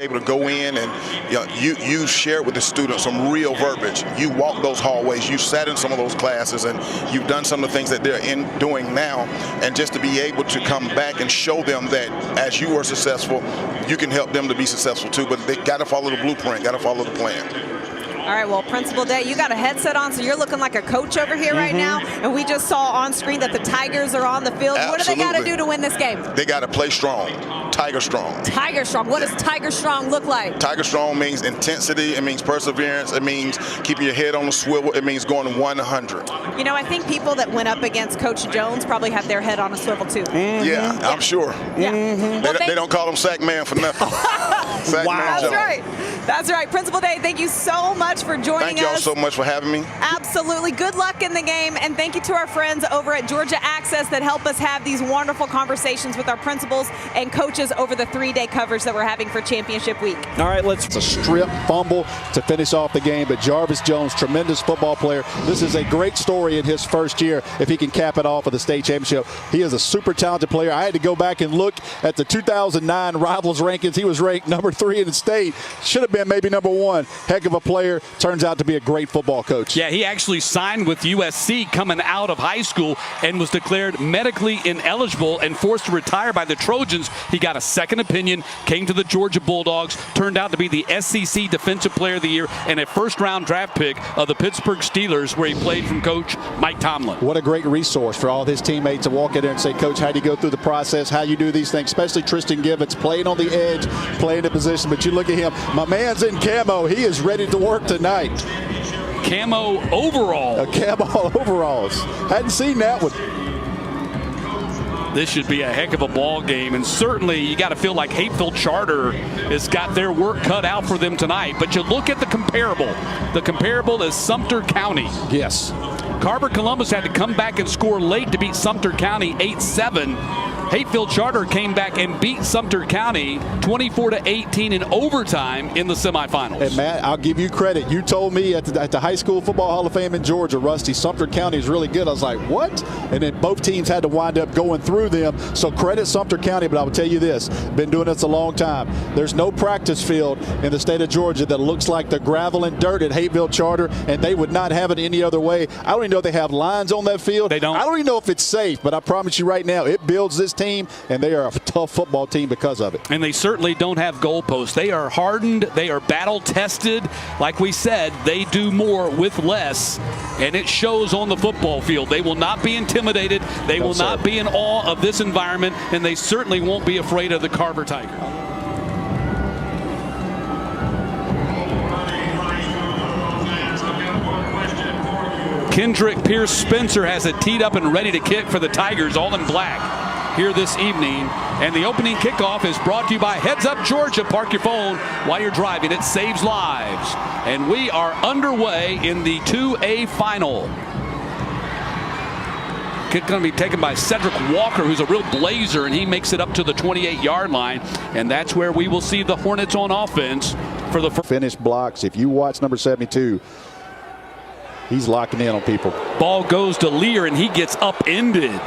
able to go in and you share with the students some real verbiage. You walk those hallways, you sat in some of those classes, and you've done some of the things that they're doing now. And just to be able to come back and show them that as you are successful, you can help them to be successful too. But they got to follow the blueprint, got to follow the plan. All right, well, Principal Day, you got a headset on, so you're looking like a coach over here right now. And we just saw on screen that the Tigers are on the field. Absolutely. What do they got to do to win this game? They got to play strong, Tiger strong. Tiger strong. What does Tiger strong look like? Tiger strong means intensity. It means perseverance. It means keeping your head on the swivel. It means going 100. You know, I think people that went up against Coach Jones probably have their head on a swivel too. Yeah, I'm sure. Yeah. Well, they don't call him Sack Man for nothing. Sack wow. Man That's Jones. right. That's right. Principal Day, thank you so much for joining us. Thank y'all so much for having me. Absolutely. Good luck in the game. And thank you to our friends over at Georgia Access that help us have these wonderful conversations with our principals and coaches over the 3-day coverage that we're having for championship week. All right, it's a strip fumble to finish off the game. But Jarvis Jones, tremendous football player. This is a great story in his first year if he can cap it off with the state championship. He is a super talented player. I had to go back and look at the 2009 Rivals rankings. He was ranked number 3 in the state. Should have been maybe number 1. Heck of a player. Turns out to be a great football coach. Yeah, he actually signed with USC coming out of high school and was declared medically ineligible and forced to retire by the Trojans. He got a second opinion, came to the Georgia Bulldogs, turned out to be the SEC Defensive Player of the Year and a first-round draft pick of the Pittsburgh Steelers, where he played from Coach Mike Tomlin. What a great resource for all of his teammates to walk in there and say, Coach, how do you go through the process? How you do these things? Especially Tristan Givens, playing on the edge, playing the position. But you look at him, my man's in camo. He is ready to work tonight. Camo overall. Camo overalls. Hadn't seen that one. This should be a heck of a ball game, and certainly you got to feel like Hapeville Charter has got their work cut out for them tonight. But you look at the comparable. The comparable is Sumter County. Yes. Carver-Columbus had to come back and score late to beat Sumter County 8-7. Hapeville Charter came back and beat Sumter County 24-18 in overtime in the semifinals. And Matt, I'll give you credit. You told me at the High School Football Hall of Fame in Georgia, Rusty, Sumter County is really good. I was like, what? And then both teams had to wind up going through them. So credit Sumter County, but I will tell you this, been doing this a long time. There's no practice field in the state of Georgia that looks like the gravel and dirt at Hapeville Charter, and they would not have it any other way. I don't even know if they have lines on that field. They don't. I don't even know if it's safe, but I promise you right now, it builds this team, and they are a tough football team because of it. And they certainly don't have goalposts. They are hardened. They are battle-tested. Like we said, they do more with less, and it shows on the football field. They will not be intimidated. They will not be in awe of this environment, and they certainly won't be afraid of the Carver Tigers. Kendrick Pierce Spencer has it teed up and ready to kick for the Tigers, all in black, here this evening. And the opening kickoff is brought to you by Heads Up Georgia. Park your phone while you're driving. It saves lives. And we are underway in the 2A final. Kick going to be taken by Cedric Walker, who's a real blazer, and he makes it up to the 28-yard line. And that's where we will see the Hornets on offense for the finished blocks. If you watch number 72, he's locking in on people. Ball goes to Lear, and he gets upended.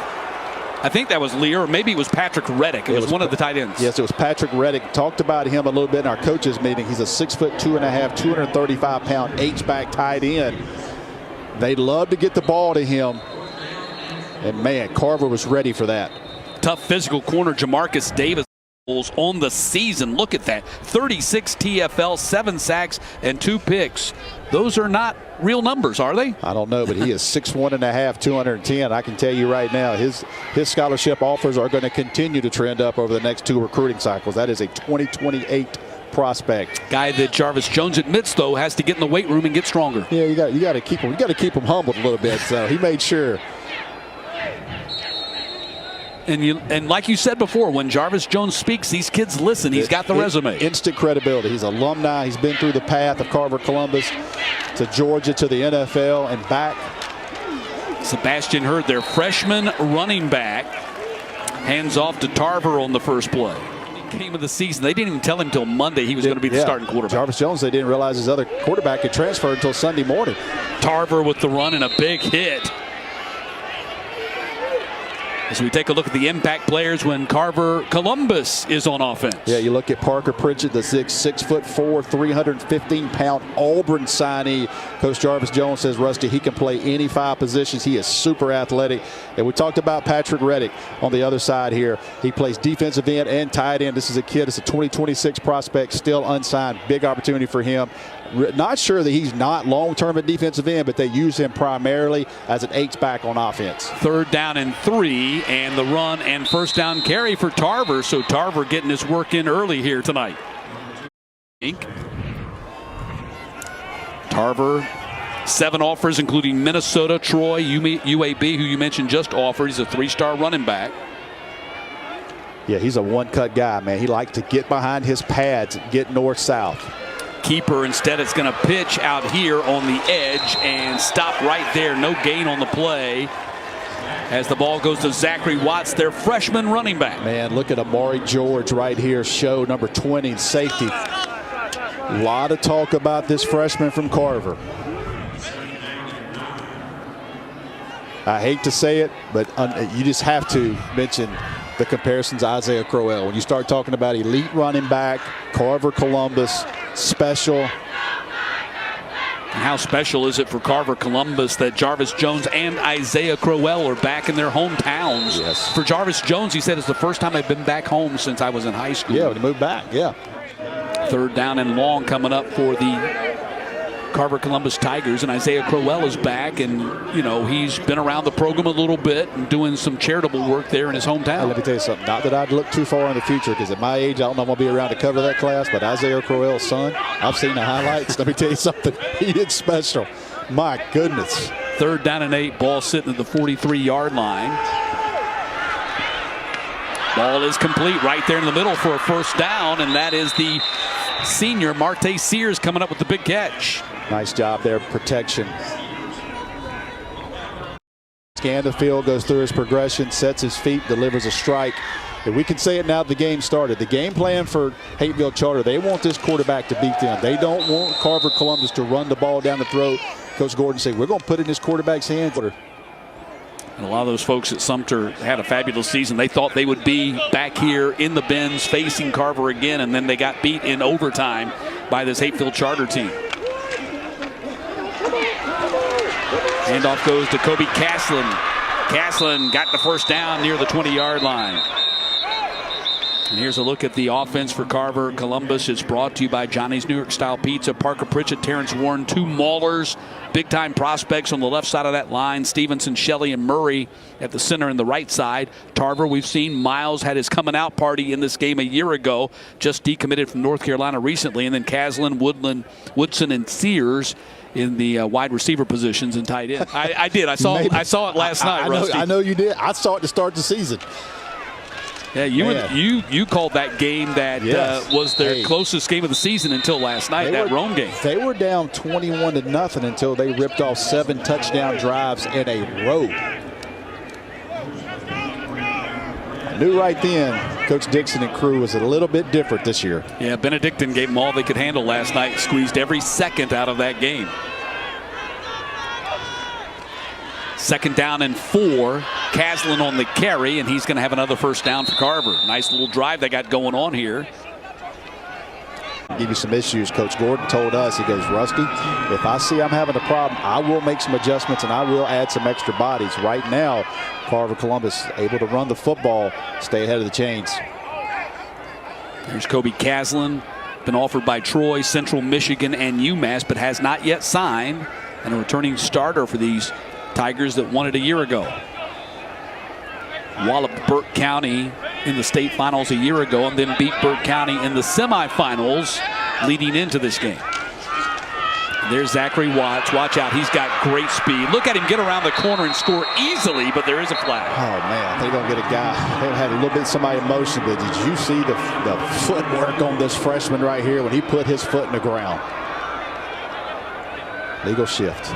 I think that was Lear, or maybe it was Patrick Reddick. It was one of the tight ends. Yes, it was Patrick Reddick. Talked about him a little bit in our coaches meeting. He's a 6'2.5", 235-pound H-back tight end. They love to get the ball to him. And, man, Carver was ready for that. Tough physical corner, Jamarcus Davis on the season. Look at that. 36 TFL, 7 sacks, and 2 picks. Those are not real numbers, are they? I don't know, but he is 6'1.5", 210. I can tell you right now, his scholarship offers are going to continue to trend up over the next 2 recruiting cycles. That is a 2028 prospect. Guy that Jarvis Jones admits, though, has to get in the weight room and get stronger. Yeah, you got to keep him. You got to keep him humbled a little bit. So he made sure. And like you said before, when Jarvis Jones speaks, these kids listen. He's got the resume. Instant credibility. He's alumni. He's been through the path of Carver-Columbus to Georgia to the NFL and back. Sebastian Hurd, their freshman running back, hands off to Tarver on the first play. Game of the season. They didn't even tell him until Monday he was going to be the starting quarterback. Jarvis Jones, they didn't realize his other quarterback could transfer until Sunday morning. Tarver with the run and a big hit. As we take a look at the impact players when Carver-Columbus is on offense. Yeah, you look at Parker Pritchett, the 6'4", 315-pound Auburn signee. Coach Jarvis Jones says, Rusty, he can play any 5 positions. He is super athletic. And we talked about Patrick Reddick on the other side here. He plays defensive end and tight end. This is a kid. It's a 2026 prospect, still unsigned. Big opportunity for him. Not sure that he's not long-term at defensive end, but they use him primarily as an H-back on offense. 3rd down and 3, and the run and first down carry for Tarver. So Tarver getting his work in early here tonight. Tarver, 7 offers, including Minnesota, Troy, UAB, who you mentioned just offered. He's a 3-star running back. Yeah, he's a one-cut guy, man. He likes to get behind his pads, get north-south. Keeper instead is going to pitch out here on the edge and stop right there. No gain on the play as the ball goes to Zachary Watts, their freshman running back. Man, look at Amari George right here, show number 20, safety. A lot of talk about this freshman from Carver. I hate to say it, but you just have to mention the comparisons to Isaiah Crowell. When you start talking about elite running back, Carver-Columbus, special. How special is it for Carver-Columbus that Jarvis Jones and Isaiah Crowell are back in their hometowns? Yes. For Jarvis Jones, he said it's the first time I've been back home since I was in high school. Yeah, when he moved back, yeah. 3rd down and long coming up for the Carver-Columbus Tigers, and Isaiah Crowell is back, and you know he's been around the program a little bit and doing some charitable work there in his hometown. Hey, let me tell you something. Not that I'd look too far in the future, because at my age, I don't know if I'm going to be around to cover that class, but Isaiah Crowell's son, I've seen the highlights. Let me tell you something. He is special. My goodness. 3rd down and 8, ball sitting at the 43-yard line. Ball is complete right there in the middle for a first down, and that is the senior Marte Sears coming up with the big catch. Nice job there, protection. Scan the field, goes through his progression, sets his feet, delivers a strike. And we can say it now that the game started. The game plan for Hapeville Charter, they want this quarterback to beat them. They don't want Carver-Columbus to run the ball down the throat. Coach Gordon said, we're going to put it in this quarterback's hands. And a lot of those folks at Sumter had a fabulous season. They thought they would be back here in the Benz facing Carver again, and then they got beat in overtime by this Hapeville Charter team. Handoff goes to Kobe Caslin. Caslin got the first down near the 20-yard line. And here's a look at the offense for Carver-Columbus. It's brought to you by Johnny's New York Style Pizza. Parker Pritchett, Terrence Warren, 2 maulers, big-time prospects on the left side of that line. Stevenson, Shelley, and Murray at the center and the right side. Tarver, we've seen Miles had his coming out party in this game a year ago, just decommitted from North Carolina recently. And then Caslin, Woodson, and Sears in the wide receiver positions and tight end. I did. I saw it last night, Rusty. I know you did. I saw it to start the season. Yeah, you called that game that was their closest game of the season until last night, that Rome game. They were down 21-0 until they ripped off 7 touchdown drives in a row. I knew right then Coach Dixon and crew was a little bit different this year. Yeah, Benedictine gave them all they could handle last night, squeezed every second out of that game. 2nd down and 4. Caslin on the carry, and he's going to have another first down for Carver. Nice little drive they got going on here. Give you some issues. Coach Gordon told us, he goes, Rusty, if I see I'm having a problem, I will make some adjustments and I will add some extra bodies. Right now, Carver-Columbus able to run the football, stay ahead of the chains. There's Kobe Caslin, been offered by Troy, Central Michigan, and UMass, but has not yet signed, and a returning starter for these Tigers that won it a year ago. Walloped Burke County in the state finals a year ago and then beat Burke County in the semifinals leading into this game. There's Zachary Watts. Watch out, he's got great speed. Look at him get around the corner and score easily, but there is a flag. Oh, man, they're going to get a guy. They had a little bit somebody in motion, but did you see the footwork on this freshman right here when he put his foot in the ground? Legal shift.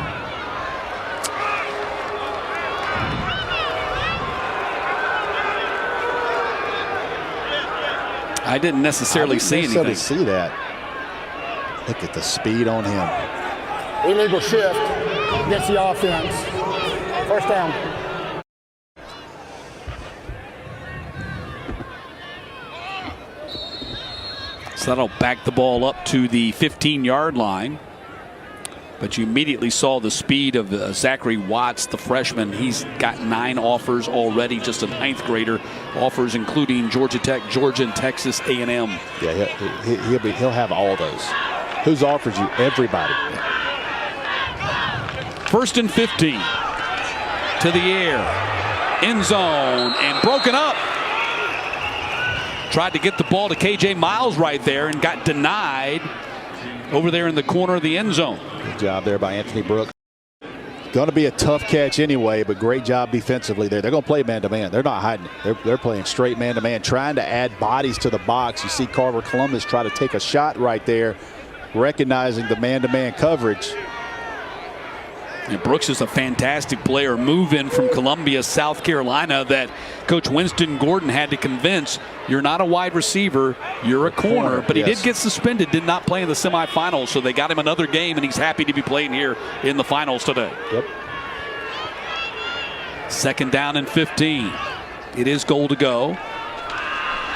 I didn't necessarily see anything. See that. Look at the speed on him. Illegal shift gets the offense. First down. So that'll back the ball up to the 15-yard line. But you immediately saw the speed of Zachary Watts, the freshman. He's got 9 offers already, just a 9th grader. Offers including Georgia Tech, Georgia, and Texas A&M. Yeah, he'll have all those. Who's offered you? Everybody. 1st and 15. To the air. End zone and broken up. Tried to get the ball to KJ Miles right there and got denied over there in the corner of the end zone. Good job there by Anthony Brooks. Going to be a tough catch anyway, but great job defensively there. They're going to play man-to-man. They're not hiding it. They're playing straight man-to-man, trying to add bodies to the box. You see Carver-Columbus try to take a shot right there, recognizing the man-to-man coverage. And Brooks is a fantastic player. Move in from Columbia, South Carolina, that Coach Winston Gordon had to convince, you're not a wide receiver, you're a corner. But he did get suspended, did not play in the semifinals, so they got him another game, and he's happy to be playing here in the finals today. Yep. 2nd down and 15. It is goal to go.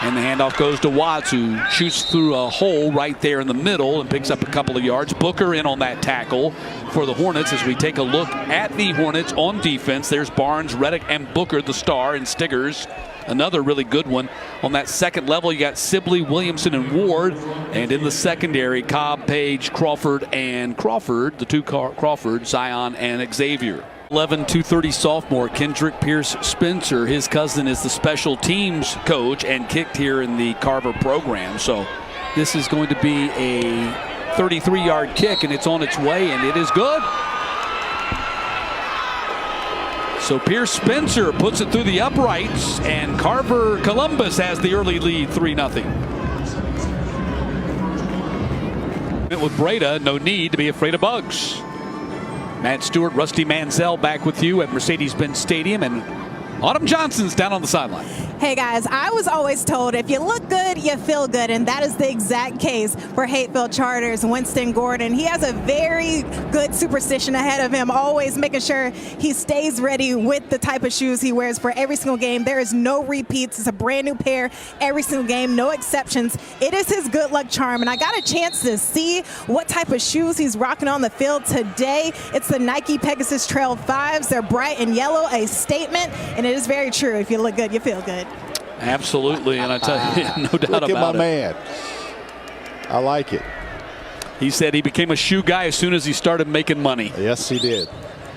And the handoff goes to Watts, who shoots through a hole right there in the middle and picks up a couple of yards. Booker in on that tackle for the Hornets as we take a look at the Hornets on defense. There's Barnes, Reddick, and Booker, the star, and Stiggers, another really good one. On that second level, you got Sibley, Williamson, and Ward. And in the secondary, Cobb, Page, Crawford, and Crawford, the two Crawford, Zion, and Xavier. 230 sophomore Kendrick Pierce Spencer. His cousin is the special teams coach and kicked here in the Carver program. So this is going to be a 33-yard kick, and it's on its way, and it is good. So Pierce Spencer puts it through the uprights, and Carver-Columbus has the early lead, 3-0. With Breda, no need to be afraid of bugs. Matt Stewart, Rusty Mansell back with you at Mercedes-Benz Stadium, and Autumn Johnson's down on the sideline. Hey guys, I was always told if you look good, you feel good, and that is the exact case for Hapeville Charter's Winston Gordon. He has a very good superstition ahead of him, always making sure he stays ready with the type of shoes he wears for every single game. There is no repeats. It's a brand new pair every single game, no exceptions. It is his good luck charm, and I got a chance to see what type of shoes he's rocking on the field today. It's the Nike Pegasus Trail 5s. They're bright and yellow, a statement, and it is very true. If you look good, you feel good. Absolutely, and I tell you, no doubt about it. Look at my man. I like it. He said he became a shoe guy as soon as he started making money. Yes, he did.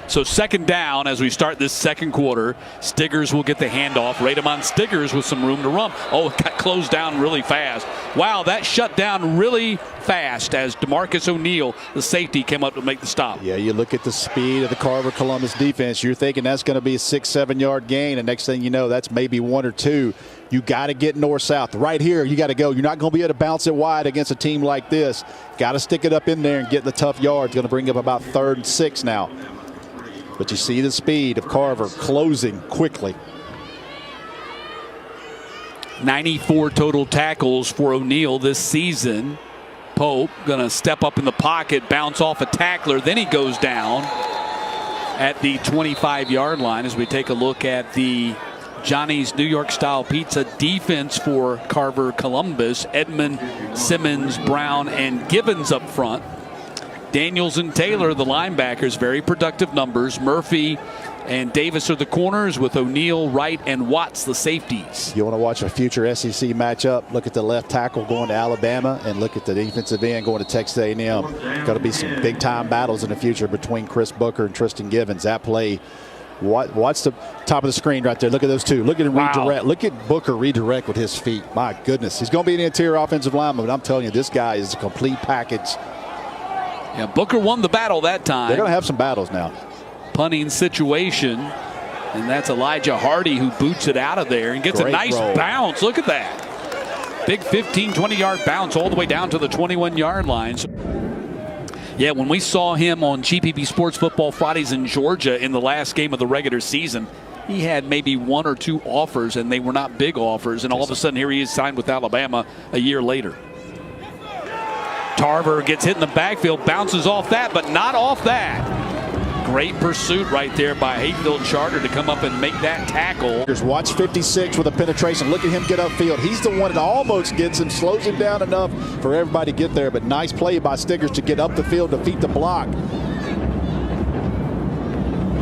So 2nd down as we start this 2nd quarter. Stiggers will get the handoff. Radamon Stiggers with some room to run. Oh, it got closed down really fast. Wow, that shut down really fast as DeMarcus O'Neal, the safety, came up to make the stop. Yeah, you look at the speed of the Carver-Columbus defense. You're thinking that's going to be a 6-7 yard gain, and next thing you know, that's maybe 1 or 2. You got to get north-south. Right here, you got to go. You're not going to be able to bounce it wide against a team like this. Got to stick it up in there and get the tough yards. Going to bring up about 3rd and 6 now. But you see the speed of Carver closing quickly. 94 total tackles for O'Neal this season. Pope going to step up in the pocket, bounce off a tackler, then he goes down at the 25-yard line as we take a look at the Johnny's New York Style Pizza defense for Carver-Columbus. Edmond, Simmons, Brown, and Gibbons up front. Daniels and Taylor, the linebackers, very productive numbers. Murphy and Davis are the corners with O'Neal, Wright, and Watts the safeties. You want to watch a future SEC matchup? Look at the left tackle going to Alabama and look at the defensive end going to Texas A&M. Got to be some big-time battles in the future between Chris Booker and Tristan Givens. That play, watch the top of the screen right there. Look at those two. Look at him redirect. Look at Booker redirect with his feet. My goodness. He's going to be an interior offensive lineman, but I'm telling you, this guy is a complete package. Yeah, Booker won the battle that time. They're going to have some battles now. Punting situation, and that's Elijah Hardy who boots it out of there and gets a nice bounce. Look at that. Big 15, 20-yard bounce all the way down to the 21-yard line. Yeah, when we saw him on GPB Sports Football Fridays in Georgia in the last game of the regular season, he had maybe 1 or 2 offers, and they were not big offers, and all of a sudden here he is signed with Alabama a year later. Tarver gets hit in the backfield, bounces off that, but not off that. Great pursuit right there by Hapeville Charter to come up and make that tackle. Watch 56 with a penetration. Look at him get upfield. He's the one that almost gets him, slows him down enough for everybody to get there. But nice play by Stiggers to get up the field, defeat the block.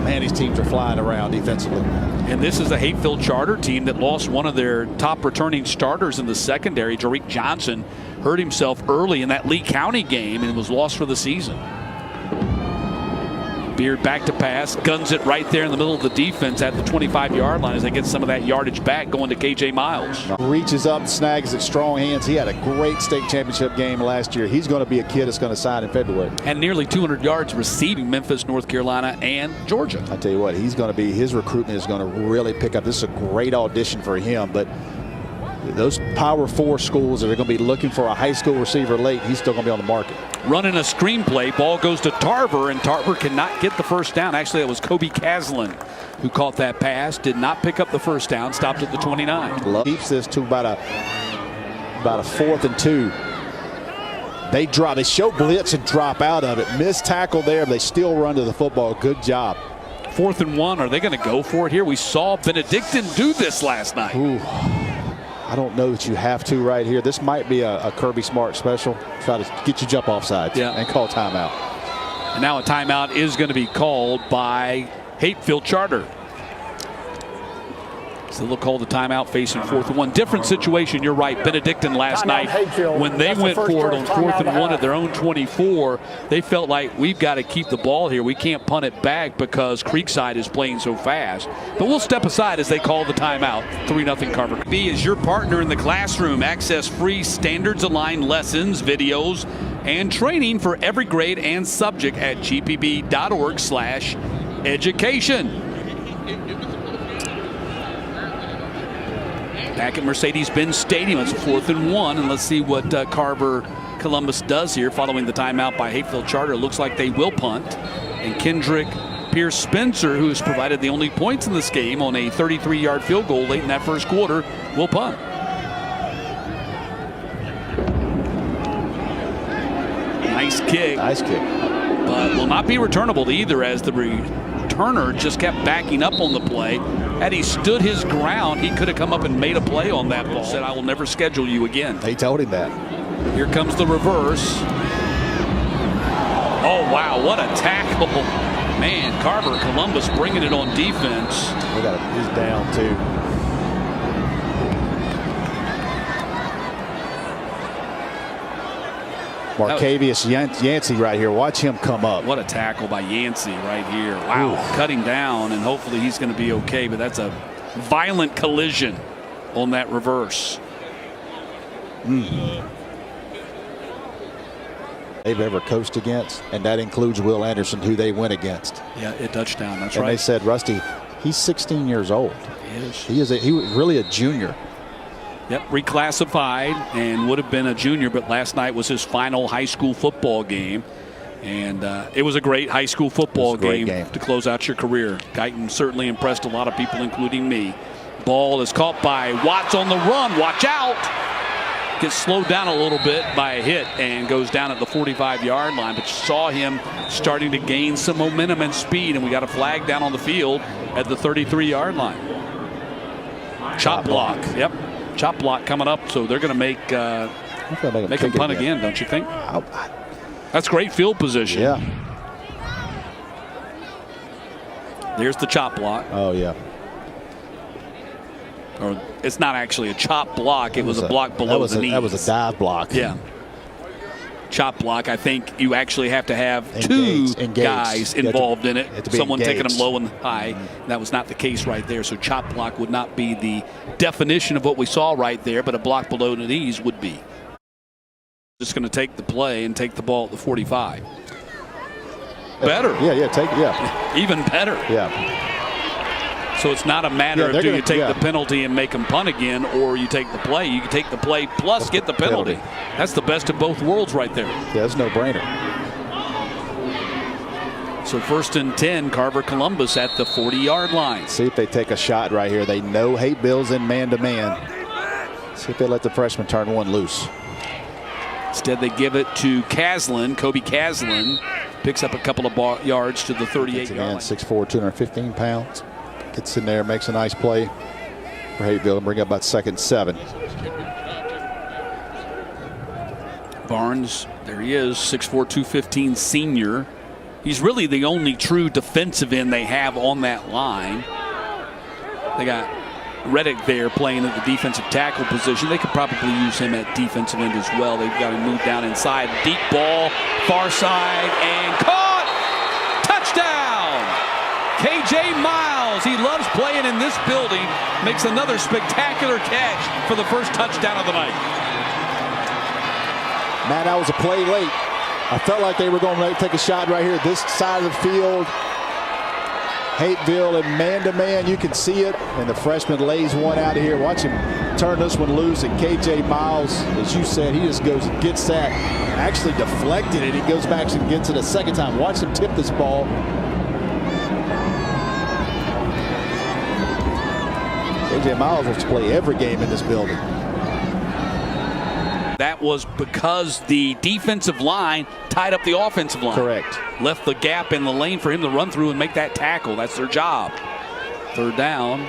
Man, these teams are flying around defensively. And this is a Hapeville Charter team that lost one of their top returning starters in the secondary. Jarick Johnson hurt himself early in that Lee County game and was lost for the season. Beard back to pass, guns it right there in the middle of the defense at the 25-yard line as they get some of that yardage back, going to KJ Miles. Reaches up, snags it, strong hands. He had a great state championship game last year. He's going to be a kid that's going to sign in February. And nearly 200 yards receiving Memphis, North Carolina, and Georgia. I tell you what, he's going to be, his recruitment is going to really pick up. This is a great audition for him, but those Power 4 schools that are going to be looking for a high school receiver late, he's still going to be on the market. Running a screenplay, ball goes to Tarver, and Tarver cannot get the first down. Actually, it was Kobe Caslin who caught that pass, did not pick up the first down, stopped at the 29. Keeps this to about a 4th and 2. They show blitz and drop out of it. Missed tackle there, but they still run to the football. Good job. 4th and 1. Are they going to go for it here? We saw Benedictine do this last night. Ooh. I don't know that you have to right here. This might be a Kirby Smart special. Try to get you jump off sides and call timeout. And now a timeout is going to be called by Hapeville Charter. So they'll call the timeout facing 4th and 1. Different situation, you're right. Benedictine last night, when they went for it on 4th and 1 at their own 24, they felt like we've got to keep the ball here. We can't punt it back because Creekside is playing so fast. But we'll step aside as they call the timeout. 3-0 Carver. B is your partner in the classroom. Access free standards-aligned lessons, videos, and training for every grade and subject at gpb.org/education. Back at Mercedes-Benz Stadium, it's 4th and 1, and let's see what Carver-Columbus does here following the timeout by Hapeville Charter. Looks like they will punt, and Kendrick Pierce Spencer, who has provided the only points in this game on a 33-yard field goal late in that first quarter, will punt. Nice kick. Nice kick. But will not be returnable either, as the returner just kept backing up on the play. Had he stood his ground, he could have come up and made a play on that ball. Said, I will never schedule you again. They told him that. Here comes the reverse. Oh, wow, what a tackle. Man, Carver-Columbus bringing it on defense. He's down, too. Marcavius Yancey right here. Watch him come up. What a tackle by Yancey right here. Wow. Ooh. Cutting down, and hopefully he's going to be okay, but that's a violent collision on that reverse. They've ever coached against, and that includes Will Anderson, who they went against. Yeah, a touchdown. That's and right. And they said, Rusty, he's 16 years old. He is. He was really a junior. Yep, reclassified and would have been a junior, but last night was his final high school football game. And it was a great high school football game to close out your career. Guyton certainly impressed a lot of people, including me. Ball is caught by Watts on the run. Watch out. Gets slowed down a little bit by a hit and goes down at the 45-yard line. But you saw him starting to gain some momentum and speed, and we got a flag down on the field at the 33-yard line. Chop block. Yep. Chop block coming up, so they're going to make him punt again, don't you think? That's great field position. Yeah. There's the chop block. Oh, yeah. Or it's not actually a chop block. It was a block below the knees. That was a dive block. Yeah. Chop block, I think you actually have to have two guys involved in it. Someone taking them low and high. That was not the case right there. So chop block would not be the definition of what we saw right there, but a block below the knees would be. Just going to take the play and take the ball at the 45. Better. Yeah. Even better. Yeah. So it's not a matter of do you take the penalty and make them punt again, or you take the play. You can take the play plus get the penalty. That's the best of both worlds right there. Yeah, it's no brainer. So 1st and 10, Carver-Columbus at the 40-yard line. See if they take a shot right here. They know Hapeville's in man-to-man. See if they let the freshman turn one loose. Instead, they give it to Caslin, Kobe Caslin. Picks up a couple of yards to the 38-yard line. 6'4", 215 pounds. Gets in there, makes a nice play for Hapeville and bring up about 2nd and 7. Barnes, there he is, 6'4", 215 senior. He's really the only true defensive end they have on that line. They got Reddick there playing at the defensive tackle position. They could probably use him at defensive end as well. They've got him moved down inside. Deep ball, far side, and caught! Touchdown! KJ Miles, he loves playing in this building, makes another spectacular catch for the first touchdown of the night. Matt, that was a play late. I felt like they were going to take a shot right here, this side of the field. Hapeville and man-to-man, you can see it. And the freshman lays one out of here. Watch him turn this one loose. And KJ Miles, as you said, he just goes and gets that. Actually deflected it. He goes back and gets it a second time. Watch him tip this ball. KJ Miles wants to play every game in this building. That was because the defensive line tied up the offensive line. Correct. Left the gap in the lane for him to run through and make that tackle. That's their job. 3rd down.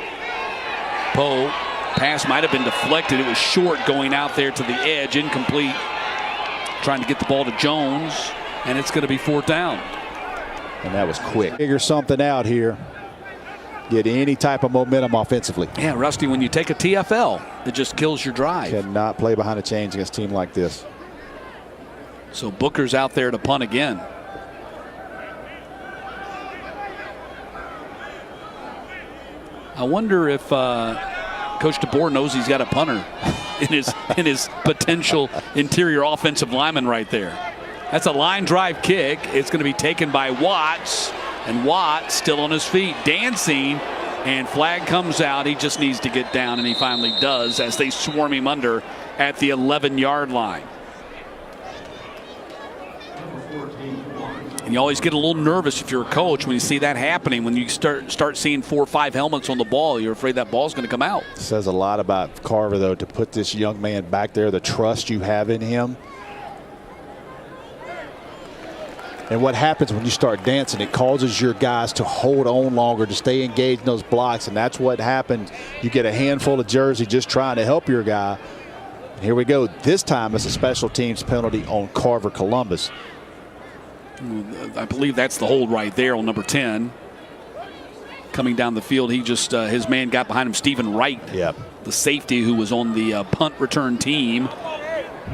Poe. Pass might have been deflected. It was short going out there to the edge. Incomplete. Trying to get the ball to Jones. And it's going to be 4th down. And that was quick. Figure something out here. Get any type of momentum offensively. Yeah, Rusty, when you take a TFL, it just kills your drive. Cannot play behind the chains against a team like this. So Booker's out there to punt again. I wonder if Coach DeBoer knows he's got a punter in his potential interior offensive lineman right there. That's a line drive kick. It's going to be taken by Watts. And Watt still on his feet, dancing, and flag comes out. He just needs to get down, and he finally does as they swarm him under at the 11-yard line. And you always get a little nervous if you're a coach when you see that happening. When you start seeing 4 or 5 helmets on the ball, you're afraid that ball's going to come out. Says a lot about Carver, though, to put this young man back there, the trust you have in him. And what happens when you start dancing, it causes your guys to hold on longer, to stay engaged in those blocks. And that's what happens. You get a handful of jersey just trying to help your guy. And here we go. This time it's a special teams penalty on Carver-Columbus. I believe that's the hold right there on number 10. Coming down the field, he just his man got behind him, Stephen Wright. Yep. The safety who was on the punt return team.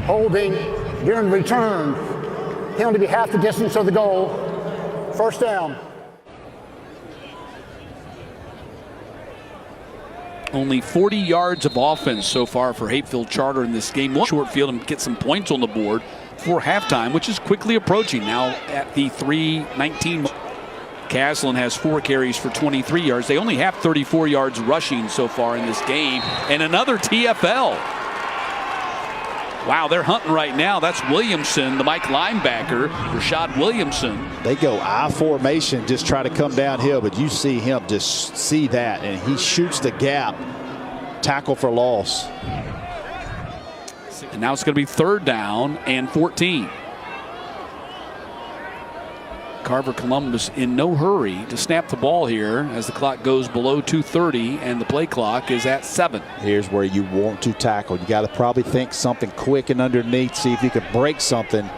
Holding during return. Penalty to be half the distance of the goal. 1st down. Only 40 yards of offense so far for Hapeville Charter in this game. One short field and get some points on the board for halftime, which is quickly approaching now at the 3:19. Caslin has 4 carries for 23 yards. They only have 34 yards rushing so far in this game. And another TFL. Wow, they're hunting right now. That's Williamson, the Mike linebacker, Rashad Williamson. They go I formation, just try to come downhill, but you see him just see that, and he shoots the gap. Tackle for loss. And now it's going to be 3rd down and 14. Carver-Columbus in no hurry to snap the ball here as the clock goes below 2:30 and the play clock is at 7. Here's where you want to tackle. You got to probably think something quick and underneath, see if you can break something.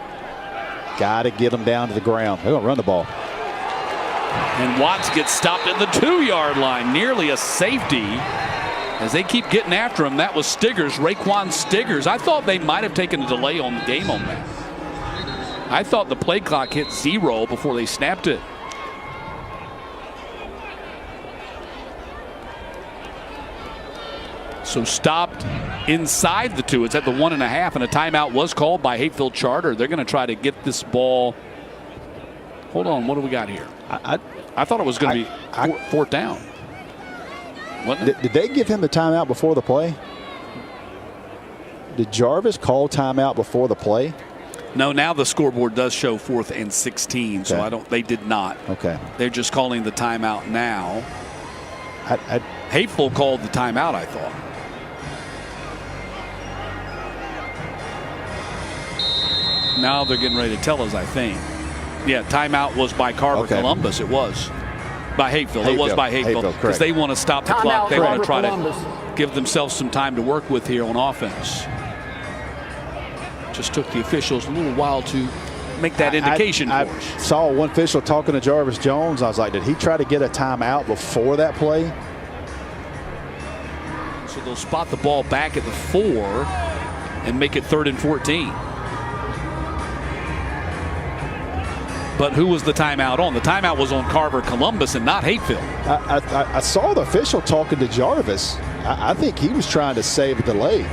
Got to get them down to the ground. They're going to run the ball. And Watts gets stopped at the 2-yard line, nearly a safety. As they keep getting after him, that was Stiggers, Raquan Stiggers. I thought they might have taken a delay on the game on that. I thought the play clock hit 0 before they snapped it. So stopped inside the 2. It's at the 1.5, and a timeout was called by Hapeville Charter. They're going to try to get this ball. Hold on, what do we got here? I thought it was going to be 4th down. Did they give him the timeout before the play? Did Jarvis call timeout before the play? No, now the scoreboard does show 4th and 16, so Okay. they did not. Okay. They're just calling the timeout now. Hapeville called the timeout, I thought. Now they're getting ready to tell us, I think. Yeah, timeout was by Carver-Columbus. It was by Hapeville. It was by Hapeville because they want to stop the clock. They want to try to give themselves some time to work with here on offense. Just took the officials a little while to make that indication. I saw one official talking to Jarvis Jones. I was like, did he try to get a timeout before that play? So they'll spot the ball back at the 4 and make it 3rd and 14. But who was the timeout on? The timeout was on Carver-Columbus and not Hapeville. I saw the official talking to Jarvis. I think he was trying to save a delay.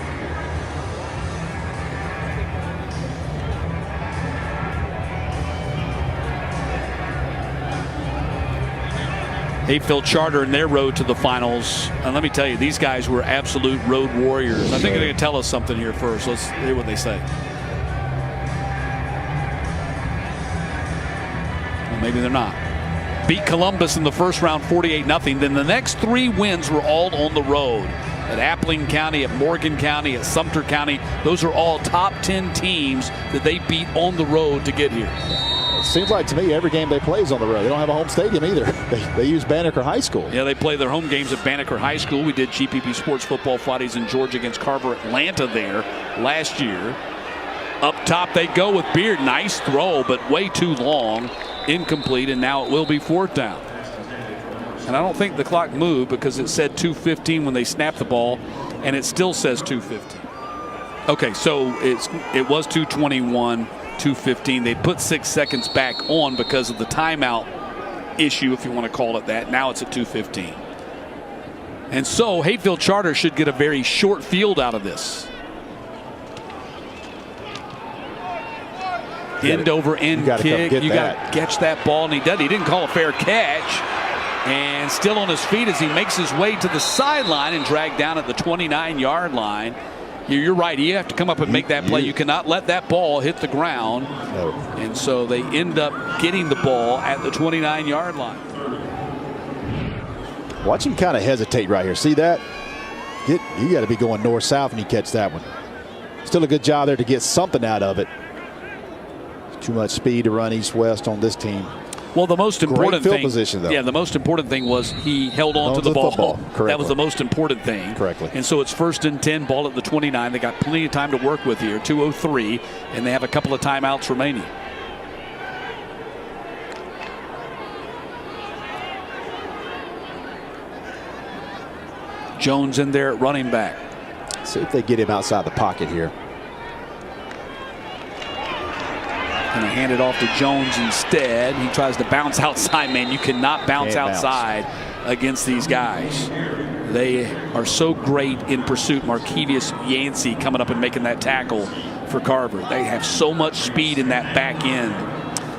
Hapeville Charter in their road to the finals. And let me tell you, these guys were absolute road warriors. I think they're going to tell us something here first. Let's hear what they say. Well, maybe they're not. Beat Columbus in the first round 48-0. Then the next 3 wins were all on the road. At Appling County, at Morgan County, at Sumter County. Those are all top 10 teams that they beat on the road to get here. It seems like to me every game they play is on the road. They don't have a home stadium either. They use Banneker High School. Yeah, they play their home games at Banneker High School. We did GPP Sports Football Fridays in Georgia against Carver Atlanta there last year. Up top they go with Beard. Nice throw, but way too long. Incomplete, and now it will be 4th down. And I don't think the clock moved because it said 2:15 when they snapped the ball, and it still says 2:15. Okay, so it was 2:21. 2:15. They put 6 seconds back on because of the timeout issue, if you want to call it that. Now it's at 2:15. And so Hapeville Charter should get a very short field out of this. End over end kick. You got to catch that ball, and he did. He didn't call a fair catch. And still on his feet as he makes his way to the sideline and dragged down at the 29-yard line. You're right. You have to come up and make that play. You cannot let that ball hit the ground. No. And so they end up getting the ball at the 29-yard line. Watch him kind of hesitate right here. See that? You got to be going north-south when you catch that one. Still a good job there to get something out of it. Too much speed to run east-west on this team. Well, the most important field thing, position, though. Yeah, the most important thing was he held on to the ball. That was the most important thing. Correctly. And so it's 1st and 10, ball at the 29. They got plenty of time to work with here, 2:03, and they have a couple of timeouts remaining. Jones in there at running back. See if they get him outside the pocket here. Going to hand it off to Jones instead. He tries to bounce outside. Man, you cannot bounce outside against these guys. They are so great in pursuit. Markevius Yancey coming up and making that tackle for Carver. They have so much speed in that back end.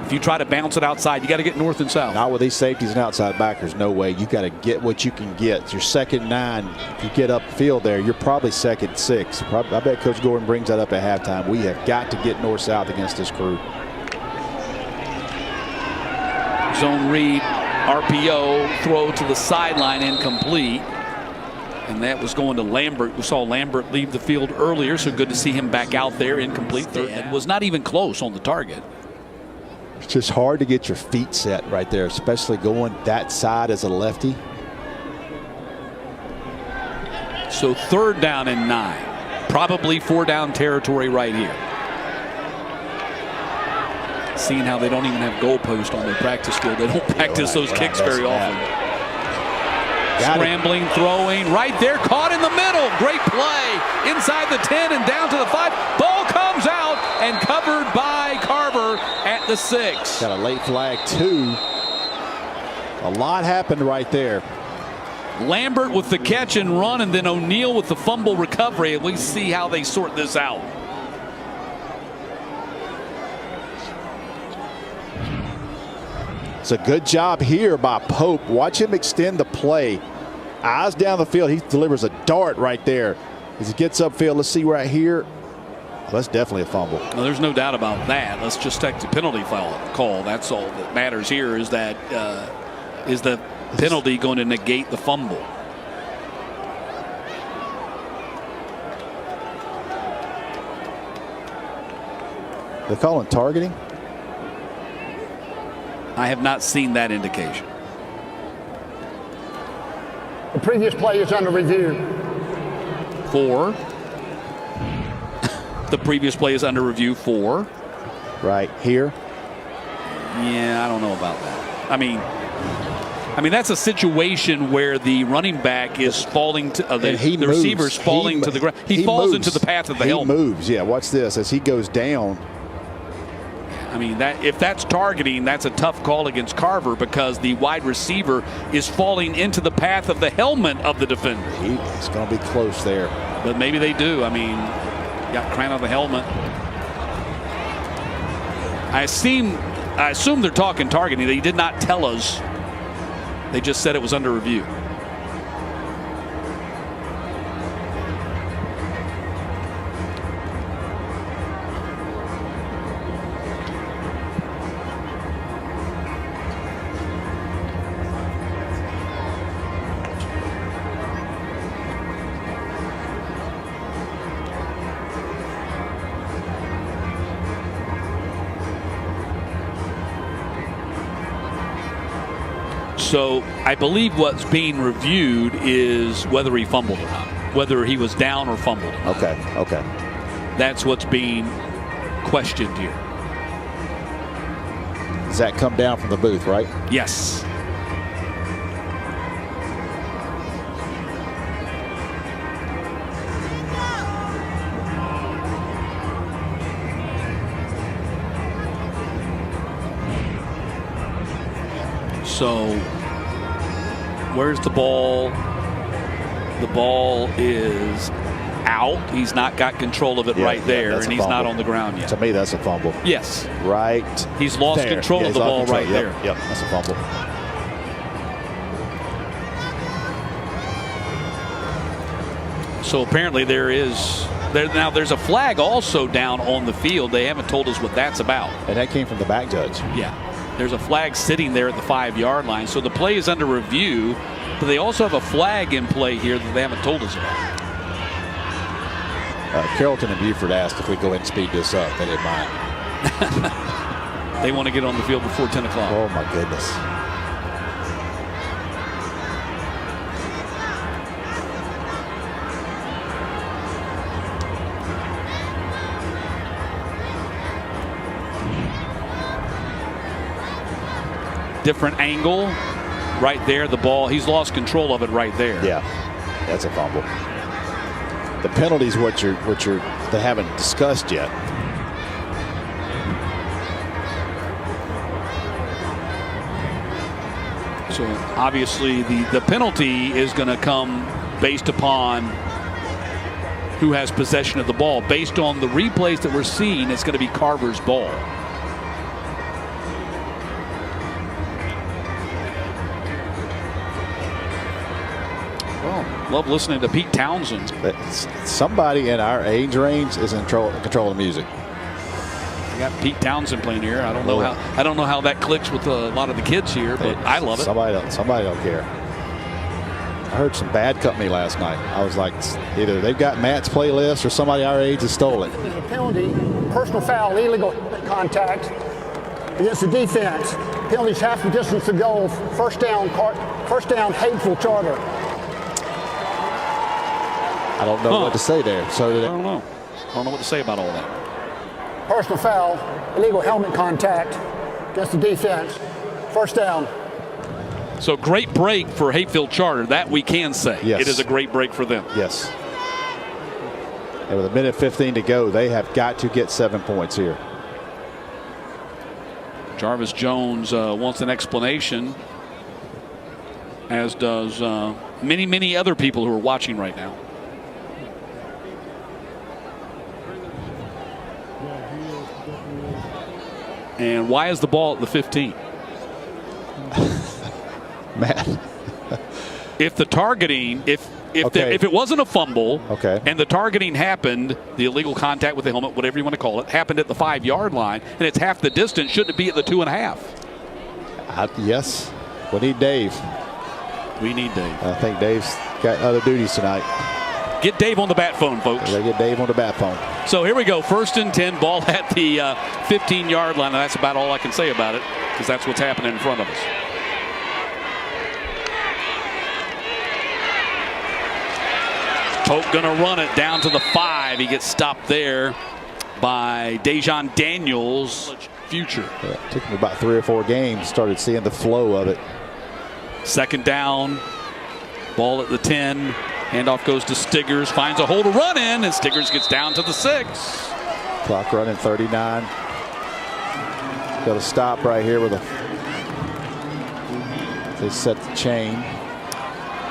If you try to bounce it outside, you got to get north and south. Not with these safeties and outside backers. No way. You got to get what you can get. It's your 2nd and 9. If you get upfield there, you're probably 2nd and 6. I bet Coach Gordon brings that up at halftime. We have got to get north-south against this crew. Zone read, RPO, throw to the sideline, incomplete. And that was going to Lambert. We saw Lambert leave the field earlier, so good to see him back out there, incomplete. It was not even close on the target. It's just hard to get your feet set right there, especially going that side as a lefty. So 3rd down and 9. Probably 4-down territory right here. Seeing how they don't even have goalposts on their practice field. They don't practice those kicks very often. Scrambling, throwing, right there, caught in the middle. Great play inside the 10 and down to the 5. Ball comes out and covered by Carver at the 6. Got a late flag too. A lot happened right there. Lambert with the catch and run, and then O'Neal with the fumble recovery. And we see how they sort this out. It's a good job here by Pope. Watch him extend the play. Eyes down the field. He delivers a dart right there. As he gets upfield, let's see right here. Well, that's definitely a fumble. Well, there's no doubt about that. Let's just take the penalty call. That's all that matters here is that is the penalty going to negate the fumble. They call him targeting. I have not seen that indication. The previous play is under review. 4. The previous play is under review. 4. Right here. Yeah, I don't know about that. I mean, that's a situation where the running back is falling to the receiver's falling to the ground. He falls into the path of the helmet. He moves. Yeah, watch this as he goes down. I mean, if that's targeting, that's a tough call against Carver because the wide receiver is falling into the path of the helmet of the defender. He's going to be close there. But maybe they do. I mean, got crown of the helmet. I assume they're talking targeting. They did not tell us. They just said it was under review. So I believe what's being reviewed is whether he fumbled or not, whether he was down or fumbled. Okay. That's what's being questioned here. Does that come down from the booth, right? Yes. So where's the ball? The ball is out. He's not got control of it right there, and he's not on the ground yet. To me, that's a fumble. Yes. Right. He's lost control of the ball right there. Yep, that's a fumble. So apparently there's a flag also down on the field. They haven't told us what that's about. And that came from the back judge. Yeah. There's a flag sitting there at the 5-yard line. So the play is under review, but they also have a flag in play here that they haven't told us about. Carrollton and Buford asked if we go ahead and speed this up. They didn't mind. They want to get on the field before 10 o'clock. Oh, my goodness. Different angle right there. The ball, he's lost control of it right there. Yeah, that's a fumble. The penalty's what they haven't discussed yet. So obviously the penalty is going to come based upon who has possession of the ball. Based on the replays that we're seeing, it's going to be Carver's ball. Love listening to Pete Townsend. Somebody in our age range is in control of the music. I got Pete Townsend playing here. I don't know how that clicks with a lot of the kids here, but I love it. Somebody don't care. I heard some bad company last night. I was like, either they've got Matt's playlist or somebody our age has stolen. There's a penalty, personal foul, illegal contact against the defense. Penalty's half the distance to goal. First down, Hapeville Charter. I don't know what to say there. I don't know what to say about all that. Personal foul, illegal helmet contact against the defense. First down. So great break for Hapeville Charter. That we can say. Yes. It is a great break for them. Yes. And with 1:15 to go, they have got to get 7 points here. Jarvis Jones wants an explanation, as does many, many other people who are watching right now. And why is the ball at the 15? Matt. If the targeting, if it wasn't a fumble, and the targeting happened, the illegal contact with the helmet, whatever you want to call it, happened at the 5-yard line, and it's half the distance, shouldn't it be at the 2.5? Yes. We need Dave. We need Dave. I think Dave's got other duties tonight. Get Dave on the bat phone, folks. They get Dave on the bat phone. So here we go. 1st and 10, ball at the 15-yard line. And that's about all I can say about it. because that's what's happening in front of us. Pope gonna run it down to the 5. He gets stopped there by Dejon Daniels. Future. Yeah, it took me about 3 or 4 games, started seeing the flow of it. Second down, ball at the 10. Handoff goes to Stiggers, finds a hole to run in, and Stiggers gets down to the 6. Clock running 39. Got to stop right here with a. They set the chain.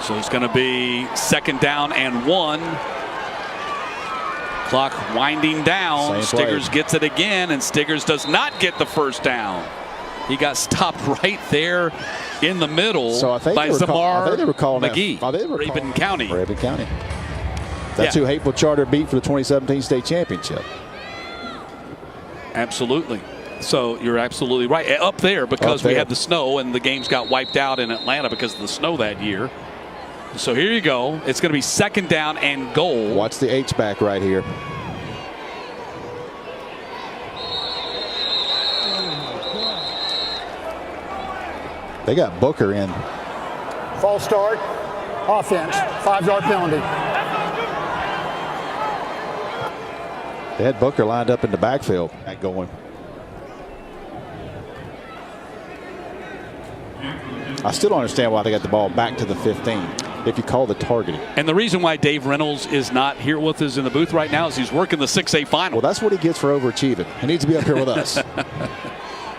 So it's going to be second down and 1. Clock winding down. Same Stiggers play. gets it again, and Stiggers does not get the first down. He got stopped right there in the middle by Zamar McGee. Rabin County. Rabin County. That's who Hapeville Charter beat for the 2017 state championship. Absolutely. So you're absolutely right. Up there because we had the snow and the games got wiped out in Atlanta because of the snow that year. So here you go. It's going to be second down and goal. Watch the H-back right here. They got Booker in. False start, offense, 5-yard penalty. They had Booker lined up in the backfield. Going. I still don't understand why they got the ball back to the 15 if you call the targeting. And the reason why Dave Reynolds is not here with us in the booth right now is he's working the 6A final. Well, that's what he gets for overachieving. He needs to be up here with us.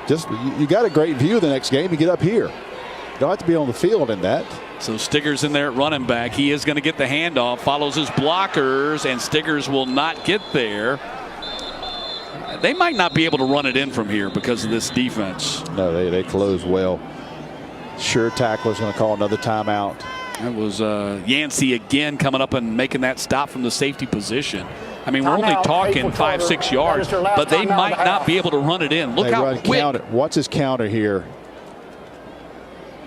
Just you got a great view of the next game. You get up here. You don't have to be on the field in that. So Stiggers in there at running back. He is going to get the handoff, follows his blockers, and Stiggers will not get there. They might not be able to run it in from here because of this defense. No, they close well. Sure tackler's going to call another timeout. That was Yancey again coming up and making that stop from the safety position. I mean, we're only talking 5-6 yards, but they might not be able to run it in. Look how quick. Counter. Watch his counter here.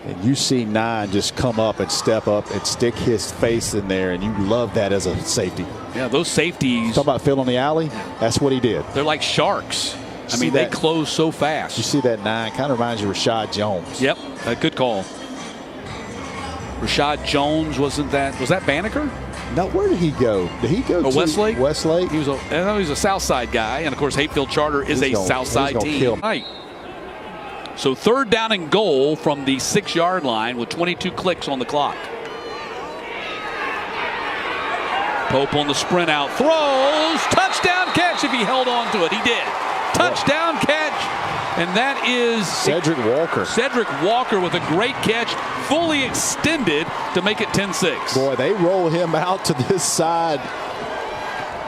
And you see 9 just come up and step up and stick his face in there, and you love that as a safety. Yeah, those safeties. Talk about filling the alley. That's what he did. They're like sharks. I mean, they close so fast. You see that 9 kind of reminds you of Rashad Jones. Yep, a good call. Rashad Jones, was that Banneker? No, where did he go? Did he go to Westlake? Westlake? He was a Southside guy, and of course, Hapeville Charter is a Southside team. Right. So third down and goal from the 6-yard line with 22 clicks on the clock. Pope on the sprint out, throws, touchdown catch if he held on to it. He did. Touchdown catch, and that is Cedric Walker. Cedric Walker with a great catch, fully extended to make it 10-6. Boy, they roll him out to this side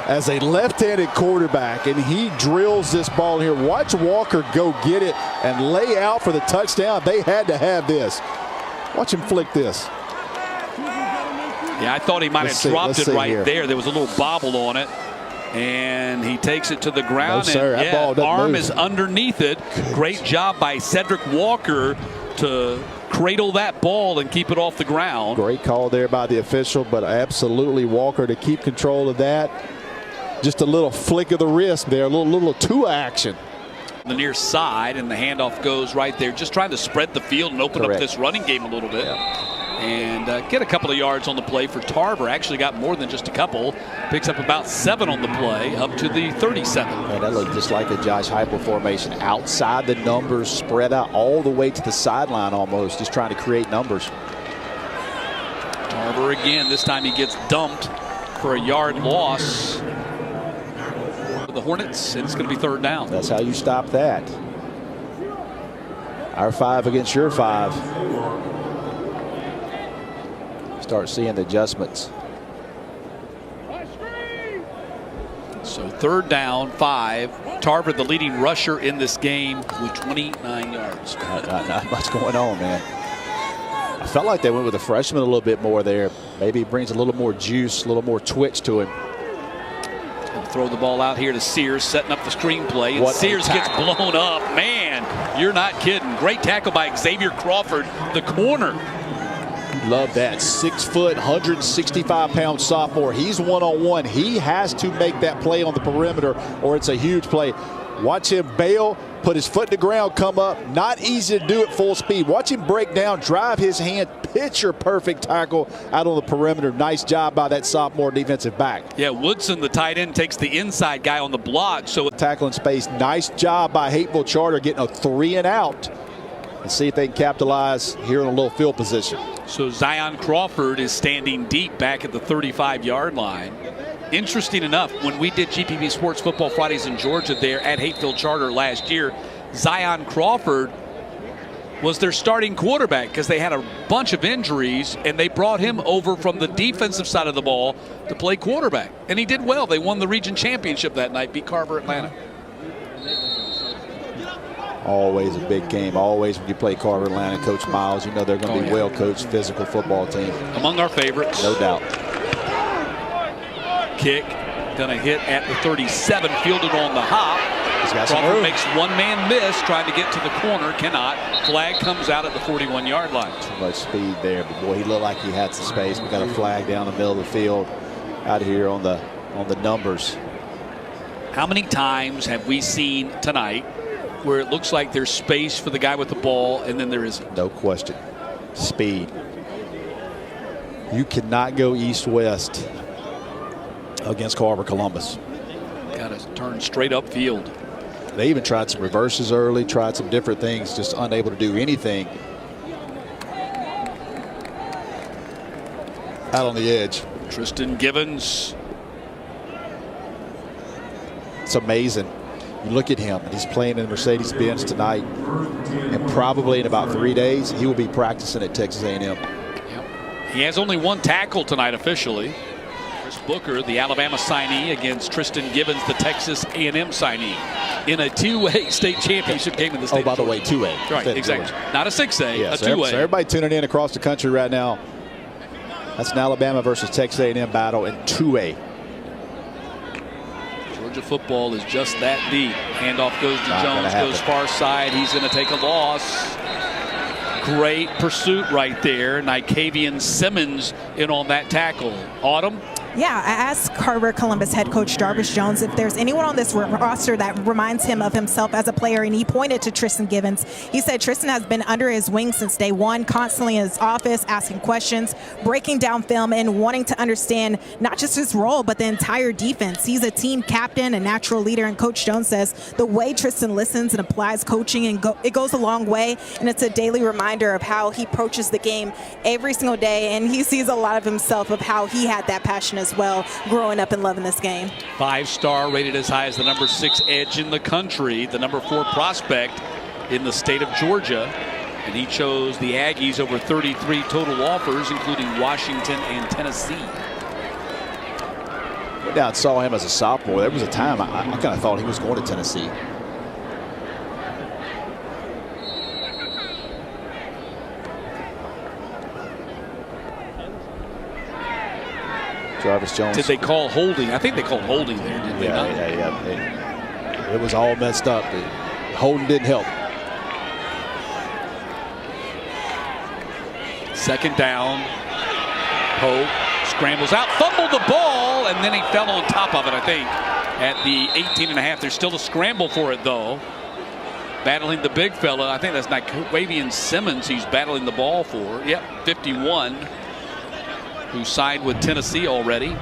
as a left-handed quarterback, and he drills this ball here. Watch Walker go get it and lay out for the touchdown. They had to have this. Watch him flick this. Yeah, I thought he might have dropped it right there. There was a little bobble on it. And he takes it to the ground. No, sir. And that ball doesn't arm move. is underneath it. Great job by Cedric Walker to cradle that ball and keep it off the ground. Great call there by the official, but absolutely Walker to keep control of that. Just a little flick of the wrist there, a little Tua action. The near side, and the handoff goes right there, just trying to spread the field and open up this running game a little bit. And get a couple of yards on the play for Tarver. Actually got more than just a couple. Picks up about 7 on the play, up to the 37. And that looked just like a Josh Heupel formation. Outside the numbers, spread out all the way to the sideline almost, just trying to create numbers. Tarver again. This time he gets dumped for a yard loss. The Hornets, and it's going to be third down. That's how you stop that. Our 5 against your 5. Start seeing the adjustments. So third down, 5. Tarver, the leading rusher in this game with 29 yards. Not much going on, man. I felt like they went with the freshman a little bit more there. Maybe he brings a little more juice, a little more twitch to him. Throw the ball out here to Sears, setting up the screenplay. And Sears gets blown up. Man, you're not kidding. Great tackle by Xavier Crawford, the corner. Love that. 6 foot, 165-pound sophomore. He's one-on-one. He has to make that play on the perimeter, or it's a huge play. Watch him bail, put his foot to the ground, come up. Not easy to do at full speed. Watch him break down, drive his hand, picture perfect tackle out on the perimeter. Nice job by that sophomore defensive back. Yeah, Woodson, the tight end, takes the inside guy on the block. So tackling space. Nice job by Hapeville Charter getting a 3 and out. And see if they can capitalize here in a little field position. So Zion Crawford is standing deep back at the 35-yard line. Interesting enough, when we did GPB Sports Football Fridays in Georgia there at Hapeville Charter last year, Zion Crawford was their starting quarterback because they had a bunch of injuries, and they brought him over from the defensive side of the ball to play quarterback. And he did well. They won the region championship that night, beat Carver Atlanta. Always a big game. Always when you play Carver Atlanta, Coach Miles, you know they're going to be well-coached, physical football team. Among our favorites. No doubt. Kick, gonna hit at the 37, fielded on the hop. He's got some Crawford room. makes one man miss, trying to get to the corner, cannot. Flag comes out at the 41-yard line. Too much speed there, but boy, he looked like he had some space. We got a flag down the middle of the field out here on the numbers. How many times have we seen tonight where it looks like there's space for the guy with the ball and then there isn't? No question. Speed. You cannot go east-west against Carver-Columbus. Got to turn straight upfield. They even tried some reverses early, tried some different things, just unable to do anything out on the edge. Tristan Givens. It's amazing. You look at him, and he's playing in the Mercedes-Benz tonight, and probably in about 3 days, he will be practicing at Texas A&M. Yep. He has only one tackle tonight officially. Chris Booker, the Alabama signee, against Tristan Givens, the Texas A&M signee, in a two-way state championship game in the state. Oh, by the way, 2A. Right, exactly. Not a 6A, yeah, a so 2A. So everybody tuning in across the country right now, that's an Alabama versus Texas A&M battle in 2A. Georgia football is just that deep. Handoff goes to Not Jones, goes far side. He's going to take a loss. Great pursuit right there. Nykavian Simmons in on that tackle. Autumn? Yeah, I asked Carver-Columbus head coach Jarvis Jones if there's anyone on this roster that reminds him of himself as a player, and he pointed to Tristan Givens. He said Tristan has been under his wing since day one, constantly in his office, asking questions, breaking down film, and wanting to understand not just his role, but the entire defense. He's a team captain, a natural leader, and Coach Jones says the way Tristan listens and applies coaching, it goes a long way, and it's a daily reminder of how he approaches the game every single day, and he sees a lot of himself of how he had that passion as well growing up and loving this game. 5-star, rated as high as the number 6 edge in the country, the number 4 prospect in the state of Georgia, and he chose the Aggies over 33 total offers, including Washington and Tennessee. Went down and saw him as a sophomore. There was a time I kind of thought he was going to Tennessee. Jarvis Jones. Did they call holding? I think they called holding there, didn't they not? Yeah. It was all messed up. Holding didn't help. Second down. Pope scrambles out, fumbled the ball, and then he fell on top of it, I think, at the 18.5. There's still a scramble for it, though. Battling the big fella. I think that's Nykavian Simmons he's battling the ball for. Yep, 51. Who signed with Tennessee already.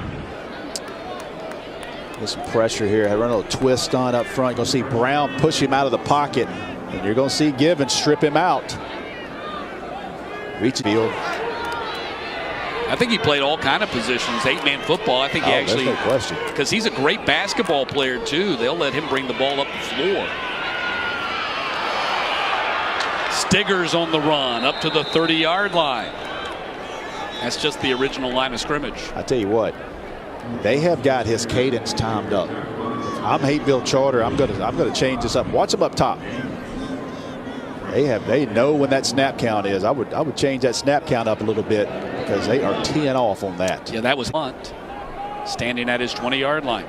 There's some pressure here. I run a little twist on up front. You're going to see Brown push him out of the pocket. And you're going to see Givens strip him out. Reach field. I think he played all kind of positions. 8-man football. I think he actually. There's no question. Because he's a great basketball player, too. They'll let him bring the ball up the floor. Stiggers on the run up to the 30-yard line. That's just the original line of scrimmage. I tell you what, they have got his cadence timed up. I'm Hapeville Charter. I'm gonna change this up. Watch them up top. They know when that snap count is. I would change that snap count up a little bit because they are teeing off on that. Yeah, that was Hunt standing at his 20-yard line.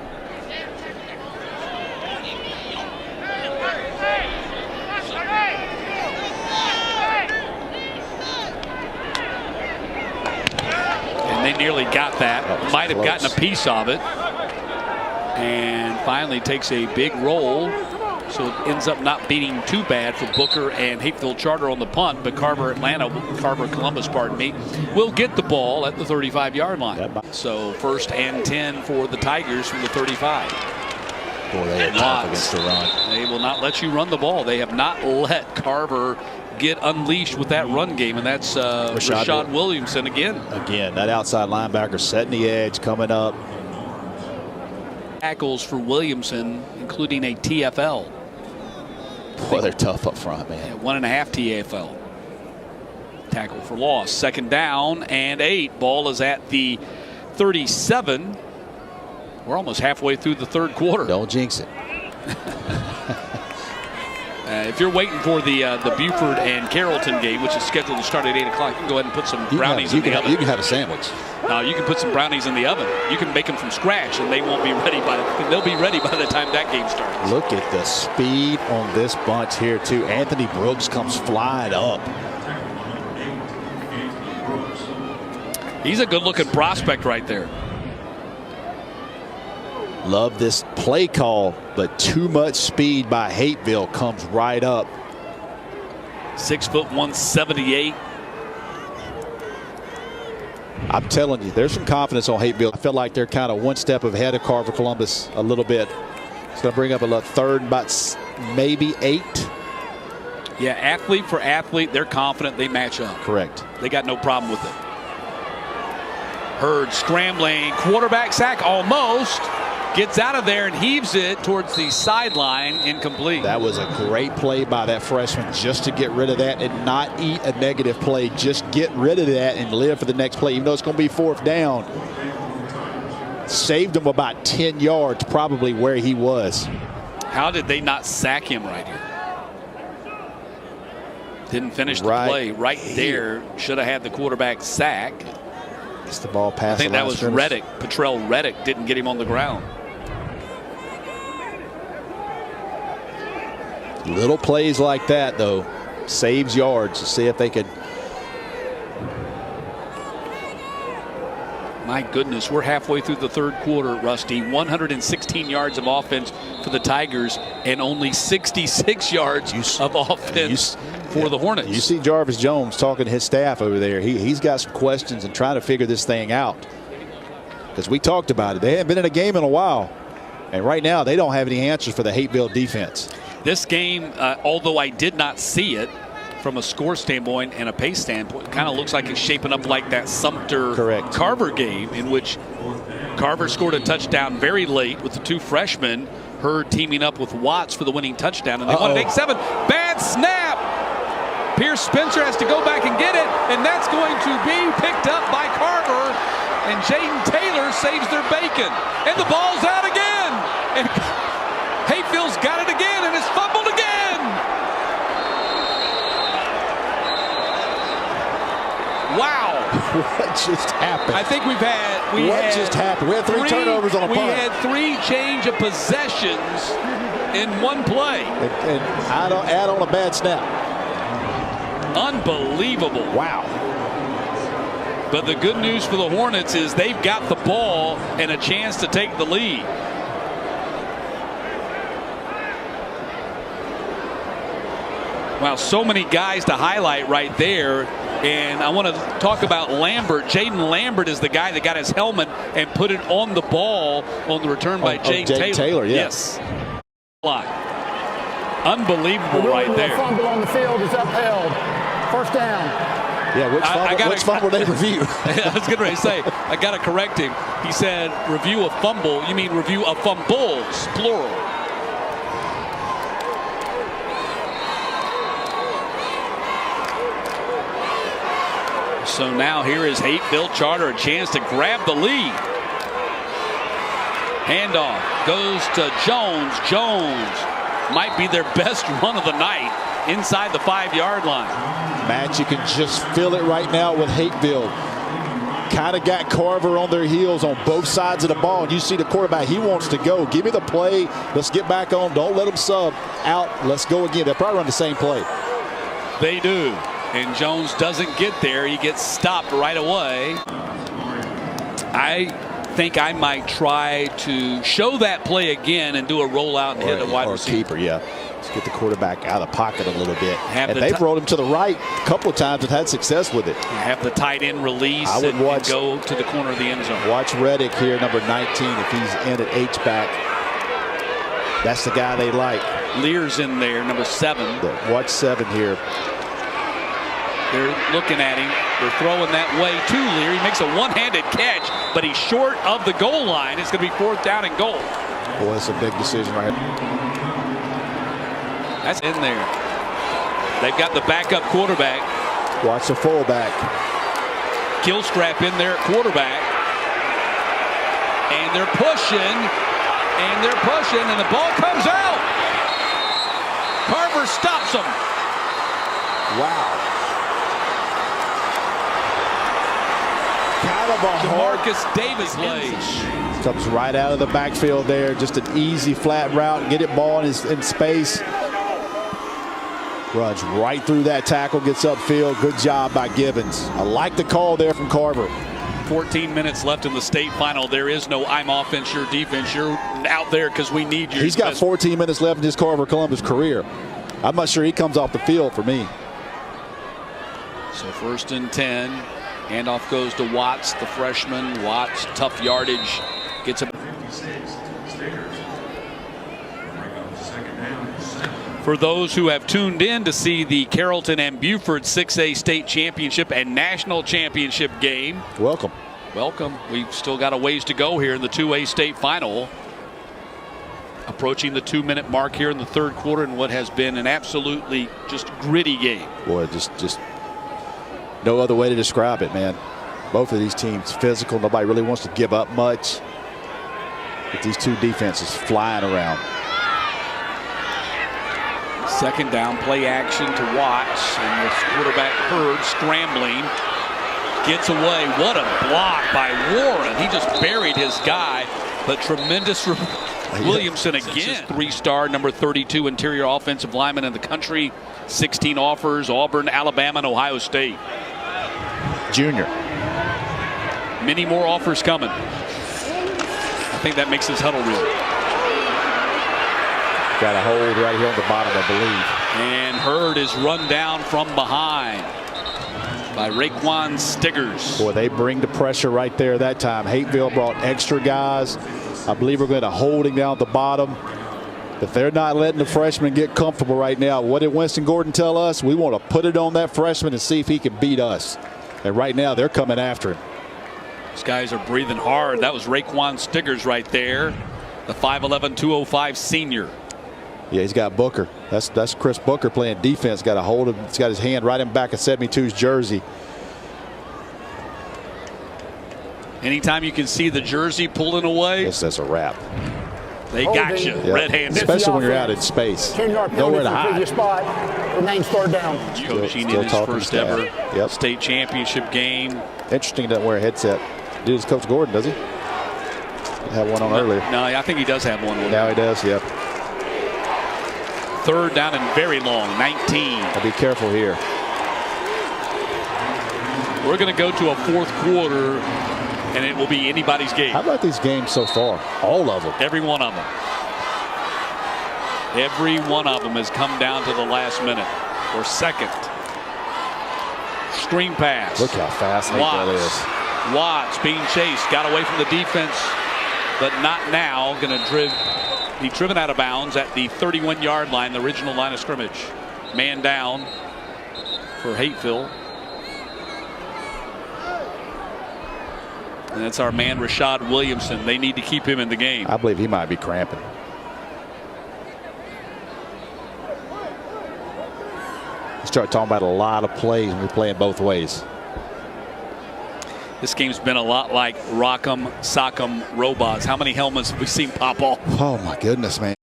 They nearly got that. Might have gotten a piece of it. And finally takes a big roll So it ends up not being too bad for Booker and Hapeville Charter on the punt, but Carver-Columbus, pardon me, will get the ball at the 35-yard line. So 1st and 10 for the Tigers from the 35. Boy, they are tough against the run. They will not let you run the ball. They have not let Carver get unleashed with that run game, and that's Rashad Williamson again. Again, that outside linebacker setting the edge, coming up. Tackles for Williamson, including a TFL. Boy, they're tough up front, man. Yeah, 1.5 TFL. Tackle for loss. 2nd down and 8. Ball is at the 37. We're almost halfway through the 3rd quarter. Don't jinx it. If you're waiting for the Buford and Carrollton game, which is scheduled to start at 8 o'clock, you can go ahead and put some brownies in the oven. You can have a sandwich. You can put some brownies in the oven. You can make them from scratch, and they won't be ready they'll be ready by the time that game starts. Look at the speed on this bunch here, too. Anthony Brooks comes flying up. He's a good-looking prospect right there. Love this play call, but too much speed by Hapeville comes right up. 6 foot 178. I'm telling you, there's some confidence on Hapeville. I feel like they're kind of one step ahead of Carver-Columbus a little bit. It's going to bring up a 3rd and about maybe 8. Yeah, athlete for athlete, they're confident they match up. Correct. They got no problem with it. Hurd scrambling, quarterback sack almost. Gets out of there and heaves it towards the sideline, incomplete. That was a great play by that freshman just to get rid of that and not eat a negative play. Just get rid of that and live for the next play. Even though it's going to be 4th down. Saved him about 10 yards, probably where he was. How did they not sack him right here? Didn't finish the play right there. Should have had the quarterback sack. It's the ball pass. I think that was Reddick. Petrell Reddick didn't get him on the ground. Little plays like that, though, saves yards. To see if they could. My goodness, we're halfway through the 3rd quarter, Rusty. 116 yards of offense for the Tigers and only 66 yards of offense for the Hornets. You see Jarvis Jones talking to his staff over there. He's got some questions and trying to figure this thing out. Because we talked about it. They haven't been in a game in a while. And right now, they don't have any answers for the Hapeville defense. This game, although I did not see it from a score standpoint and a pace standpoint, kind of looks like it's shaping up like that Sumter-Carver game, in which Carver scored a touchdown very late with the 2 freshmen. Hurd teaming up with Watts for the winning touchdown, and they won at 8-7. Bad snap. Pierce Spencer has to go back and get it, and that's going to be picked up by Carver. And Jaden Taylor saves their bacon. And the ball's out again. And Hapeville's got it again, and it's fumbled again. Wow. What just happened? I think what just happened? We had 3 turnovers on a punt. We had 3 change of possessions in one play. And add on a bad snap. Unbelievable. Wow. But the good news for the Hornets is they've got the ball and a chance to take the lead. Wow, so many guys to highlight right there. And I want to talk about Lambert. Jaden Lambert is the guy that got his helmet and put it on the ball on the return by Jaden Taylor. Yes. Unbelievable right there. The fumble on the field is upheld. 1st down. Yeah, which fumble they review? I was getting ready to say, I got to correct him. He said review a fumble. You mean review of fumbles, plural. So now here is Hapeville Charter, a chance to grab the lead. Handoff goes to Jones. Jones might be their best run of the night inside the 5-yard line. Matt, you can just feel it right now with Hapeville. Kind of got Carver on their heels on both sides of the ball. And you see the quarterback, he wants to go. Give me the play. Let's get back on. Don't let them sub out. Let's go again. They'll probably run the same play. They do. And Jones doesn't get there. He gets stopped right away. I think I might try to show that play again and do a rollout and hit a wide receiver. Keeper, yeah. Let's get the quarterback out of the pocket a little bit. And they've rolled him to the right a couple of times and had success with it. Have the tight end release and go to the corner of the end zone. Watch Reddick here, number 19, if he's in at H-back. That's the guy they like. Lear's in there, number 7. Watch 7 here. They're looking at him. They're throwing that way to Lear. He makes a one-handed catch, but he's short of the goal line. It's going to be 4th down and goal. Boy, that's a big decision right here. That's in there. They've got the backup quarterback. Watch the fullback. Gilstrap in there at quarterback. And they're pushing. And they're pushing. And the ball comes out. Carver stops them. Wow. Kind of a Marcus Davis plays. Comes right out of the backfield there. Just an easy flat route. Get it ball in space. Runs right through that tackle. Gets upfield. Good job by Gibbons. I like the call there from Carver. 14 minutes left in the state final. There is no I'm offense, you're defense. You're out there because we need you. He's got 14 minutes left in his Carver-Columbus career. I'm not sure he comes off the field for me. So 1st and 10. Handoff goes to Watts, the freshman. Watts, tough yardage. Gets a. For those who have tuned in to see the Carrollton and Buford 6A state championship and national championship game. Welcome. Welcome. We've still got a ways to go here in the 2A state final. Approaching the 2-minute mark here in the 3rd quarter in what has been an absolutely just gritty game. Boy, just no other way to describe it, man. Both of these teams physical. Nobody really wants to give up much. But these two defenses flying around. 2nd down, play action to Watts, and the quarterback Hurd scrambling. Gets away. What a block by Warren. He just buried his guy, but tremendous. Williamson again. 3-star, number 32 interior offensive lineman in the country. 16 offers, Auburn, Alabama, and Ohio State. Junior. Many more offers coming. I think that makes his huddle real. Got a hold right here on the bottom, I believe. And Hurd is run down from behind by Raekwon Stiggers. Boy, they bring the pressure right there that time. Hapeville brought extra guys. I believe we're going to hold him down at the bottom. If they're not letting the freshman get comfortable right now, what did Winston Gordon tell us? We want to put it on that freshman and see if he can beat us. And right now, they're coming after him. These guys are breathing hard. That was Raekwon Stiggers right there, the 5'11", 205 senior. Yeah, he's got Booker. That's Chris Booker playing defense. Got a hold of. He's got his hand right in back of 72's jersey. Anytime you can see the jersey pulling away, yes, that's a wrap. They got you, yeah. red-handed. Especially when you're out in space. 10-yard Nowhere to penalty hide. spot. Remains 3rd down. Coaching still in his first ever state championship game. Interesting, he doesn't wear a headset. Dude, it's Coach Gordon, does he? He had one on earlier. No, I think he does have one. Now he does, yep. 3rd down and very long, 19. I'll be careful here. We're going to go to a 4th quarter, and it will be anybody's game. How about these games so far? All of them. Every one of them. Every one of them has come down to the last minute or second. Screen pass. Look how fast Hapeville is. Watts being chased. Got away from the defense, but not now. Going to be driven out of bounds at the 31-yard line, the original line of scrimmage. Man down for Hapeville. And that's our man, Rashad Williamson. They need to keep him in the game. I believe he might be cramping. You start talking about a lot of plays when we're playing both ways. This game's been a lot like Rock'em Sock'em Robots. How many helmets have we seen pop off? Oh, my goodness, man.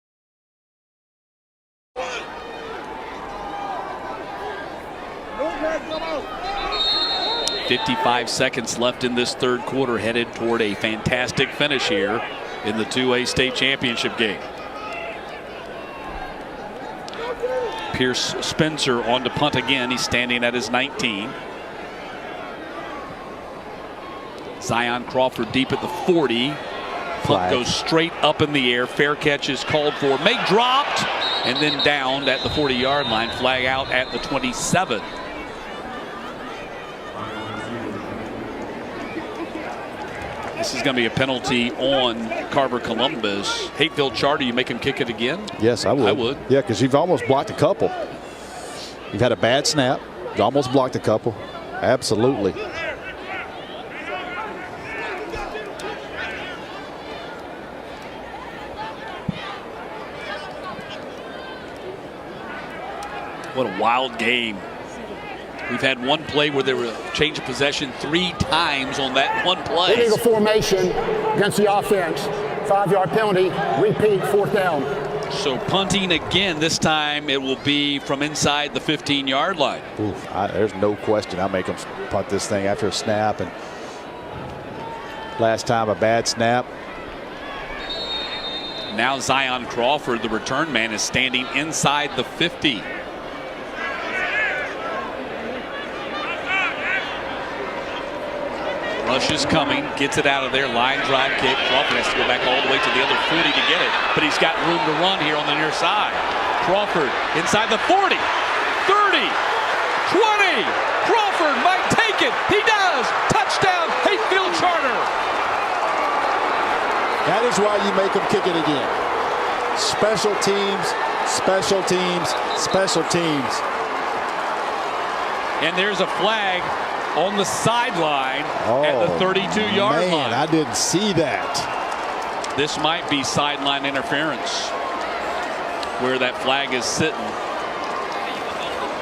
.55 seconds left in this 3rd quarter, headed toward a fantastic finish here in the 2A state championship game. Pierce Spencer on to punt again. He's standing at his 19. Zion Crawford deep at the 40. Punt Flag. goes straight up in the air. Fair catch is called for. Make dropped and then downed at the 40-yard line. Flag out at the 27. This is going to be a penalty on Carver-Columbus. Hapeville Charter, you make him kick it again? Yes, I would. I would. Yeah, because you've almost blocked a couple. You've had a bad snap. You almost blocked a couple. Absolutely. What a wild game. We've had one play where there was a change of possession 3 times on that one play. Illegal formation against the offense. 5-yard penalty. Repeat, 4th down. So punting again, this time it will be from inside the 15-yard line. Oof, there's no question. I make them punt this thing after a snap. And last time a bad snap. Now Zion Crawford, the return man, is standing inside the 50. Rush is coming, gets it out of there, line drive kick. Crawford has to go back all the way to the other 40 to get it, but he's got room to run here on the near side. Crawford inside the 40, 30, 20. Crawford might take it. He does. Touchdown, Hapeville Charter. That is why you make them kick it again. Special teams, special teams, special teams. And there's a flag on the sideline at the 32-yard line. Man, I didn't see that. This might be sideline interference where that flag is sitting.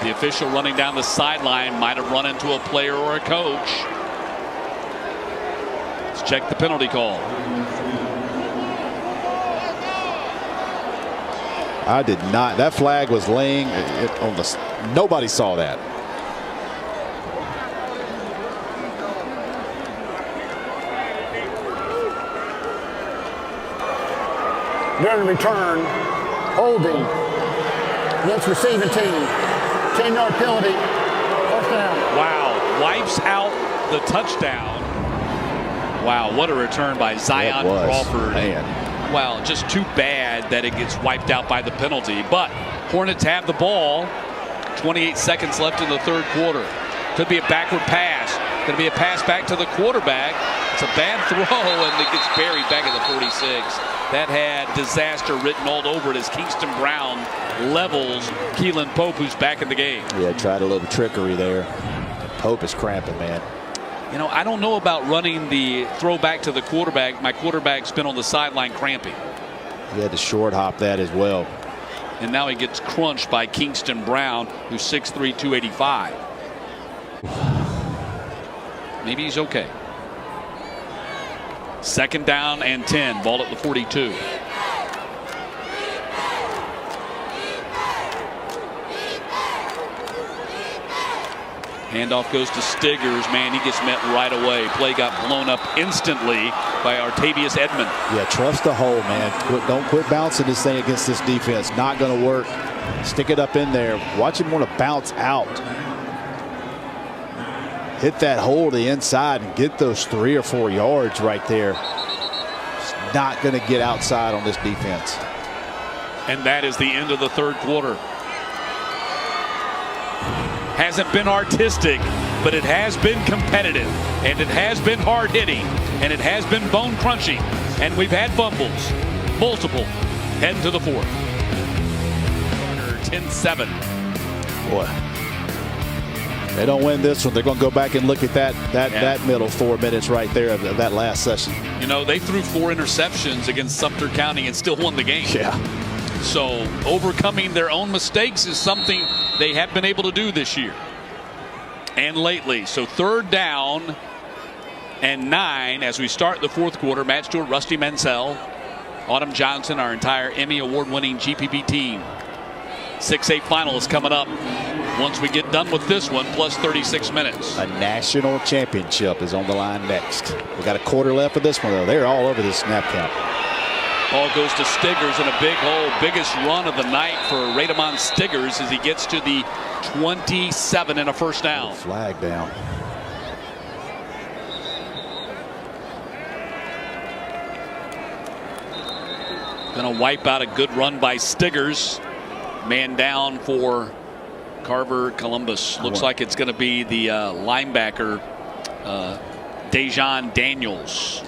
The official running down the sideline might have run into a player or a coach. Let's check the penalty call. I did not. That flag was laying on the. Nobody saw that. During the return, holding against receiving team. 10-yard penalty, 1st down. Wow, wipes out the touchdown. Wow, what a return by Zion Crawford. Man. Wow, just too bad that it gets wiped out by the penalty. But Hornets have the ball. 28 seconds left in the 3rd quarter. Could be a backward pass. Going to be a pass back to the quarterback. It's a bad throw, and it gets buried back at the 46. That had disaster written all over it as Kingston Brown levels Keelan Pope, who's back in the game. Yeah, tried a little trickery there. Pope is cramping, man. You know, I don't know about running the throw back to the quarterback. My quarterback's been on the sideline cramping. He had to short hop that as well. And now he gets crunched by Kingston Brown, who's 6'3", 285. Maybe he's okay. 2nd down and 10. Ball at the 42. Handoff goes to Stiggers. Man, he gets met right away. Play got blown up instantly by Artavius Edmond. Yeah, trust the hole, man. Don't quit bouncing this thing against this defense. Not going to work. Stick it up in there. Watch him want to bounce out. Hit that hole to the inside and get those 3 or 4 yards right there. It's not going to get outside on this defense. And that is the end of the 3rd quarter. Hasn't been artistic, but it has been competitive, and it has been hard hitting, and it has been bone crunching, and we've had fumbles, multiple, heading to the 4th. 10-7. Boy, they don't win this one. They're going to go back and look at that middle 4 minutes right there of that last session. You know, they threw 4 interceptions against Sumter County and still won the game. Yeah. So overcoming their own mistakes is something they have been able to do this year and lately. So 3rd down and 9 as we start the 4th quarter. Matt Stewart, Rusty Mansell, Autumn Johnson, our entire Emmy award-winning GPB team. 6A finalists coming up once we get done with this one, plus 36 minutes. A national championship is on the line next. We got a quarter left of this one, though. They're all over this snap count. Ball goes to Stiggers in a big hole. Biggest run of the night for Radamon Stiggers as he gets to the 27 and a 1st down. Flag down. Going to wipe out a good run by Stiggers. Man down for Carver-Columbus. Looks like it's going to be the linebacker, Dejon Daniels.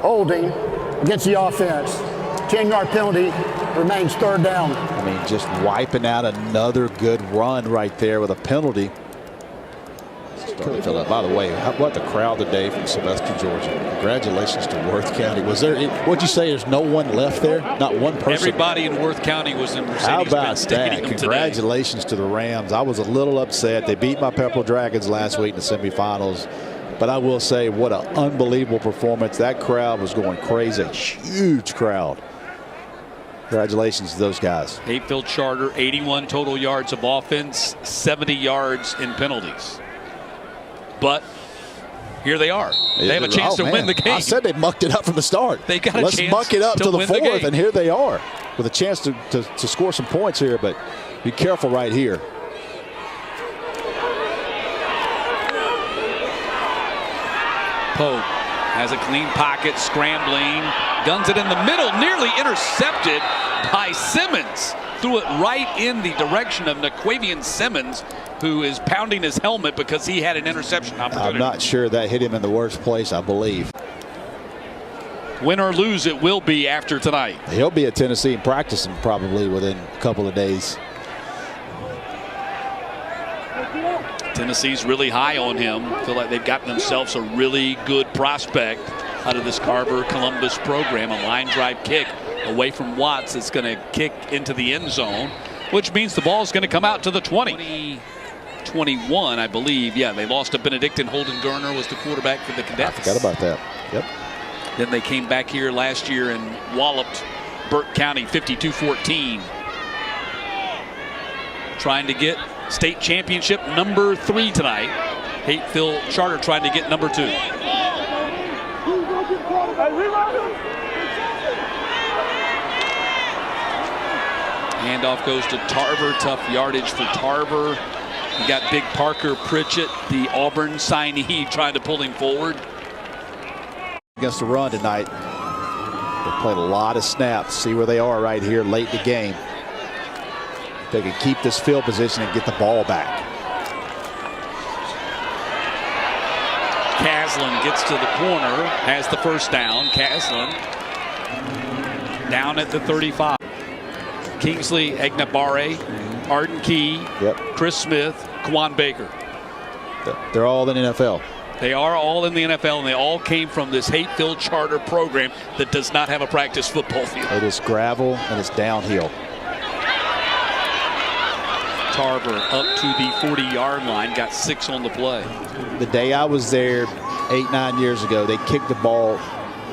Holding against the offense. 10-yard penalty, remains 3rd down. I mean, just wiping out another good run right there with a penalty. By the way, how about the crowd today from Sylvester, Georgia? Congratulations to Worth County. Was there, what'd you say, there's no one left there? Not one person? Everybody in Worth County was in Mercedes-Benz. How about Stadium that? Congratulations to the Rams. I was a little upset. They beat my Pepperell Dragons last week in the semifinals. But I will say, what an unbelievable performance. That crowd was going crazy. Huge crowd. Congratulations to those guys. Hapeville Charter, 81 total yards of offense, 70 yards in penalties. But here they are. They have a chance to win the game. I said they mucked it up from the start. They got a Let's chance muck it up to the win 4th, and here they are with a chance to score some points here. But be careful right here. Pope has a clean pocket, scrambling, guns it in the middle, nearly intercepted by Simmons. Threw it right in the direction of Naquavian Simmons, who is pounding his helmet because he had an interception opportunity. I'm not sure that hit him in the worst place, I believe. Win or lose, it will be after tonight. He'll be at Tennessee practicing probably within a couple of days. Tennessee's really high on him. Feel like they've gotten themselves a really good prospect out of this Carver-Columbus program. A line drive kick away from Watts. It's going to kick into the end zone, which means the ball is going to come out to the 20. 21, I believe. Yeah, they lost to Benedictine. Holden Garner was the quarterback for the Cadets. I forgot about that. Yep. Then they came back here last year and walloped Burke County 52-14. Trying to get state championship number 3 tonight. Hapeville Charter trying to get number 2. Handoff goes to Tarver. Tough yardage for Tarver. You got Big Parker Pritchett, the Auburn signee, trying to pull him forward. Against the run tonight. They played a lot of snaps. See where they are right here late in the game. They can keep this field position and get the ball back. Caslin gets to the corner, has the first down. Caslin down at the 35. Kingsley Egnabare, Arden Key, Chris Smith, Kwan Baker. They're all in the NFL. They are all in the NFL, and they all came from this Hapeville Charter program that does not have a practice football field. It is gravel and it's downhill. Tarver up to the 40-yard line, got 6 on the play. The day I was there 8-9 years ago, they kicked the ball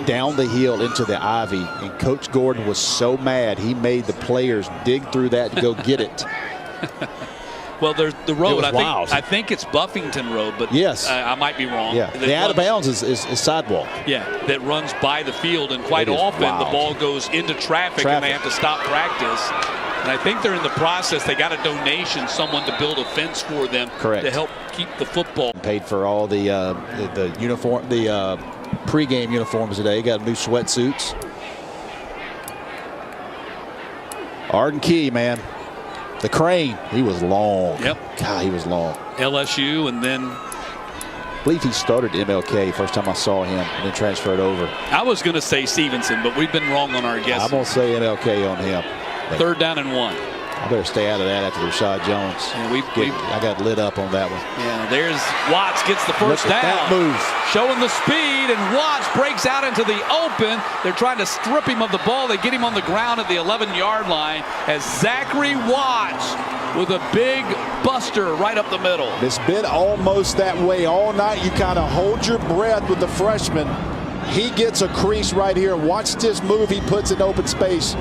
down the hill into the ivy, and Coach Gordon was so mad he made the players dig through that to go get it. Well, there's the road. I think it's Buffington Road, but yes, I might be wrong. Yeah, the out of bounds is sidewalk. Yeah, that runs by the field, and quite often the ball goes into traffic, and they have to stop practice. And I think they're in the process. They got a donation, someone to build a fence for them to help keep the football. Paid for all the uniform, the pregame uniforms today. Got new sweatsuits. Arden Key, man. The crane, he was long. Yep. God, he was long. LSU, and then I believe he started at MLK first time I saw him, and then transferred over. I was going to say Stevenson, but we've been wrong on our guesses. I'm going to say MLK on him. 3rd down and 1. I better stay out of that after Rashad Jones. Yeah, I got lit up on that one. Yeah, there's Watts gets the first down. That move. Showing the speed, and Watts breaks out into the open. They're trying to strip him of the ball. They get him on the ground at the 11-yard line as Zachary Watts with a big buster right up the middle. It's been almost that way all night. You kind of hold your breath with the freshman. He gets a crease right here. Watch this move he puts in open space.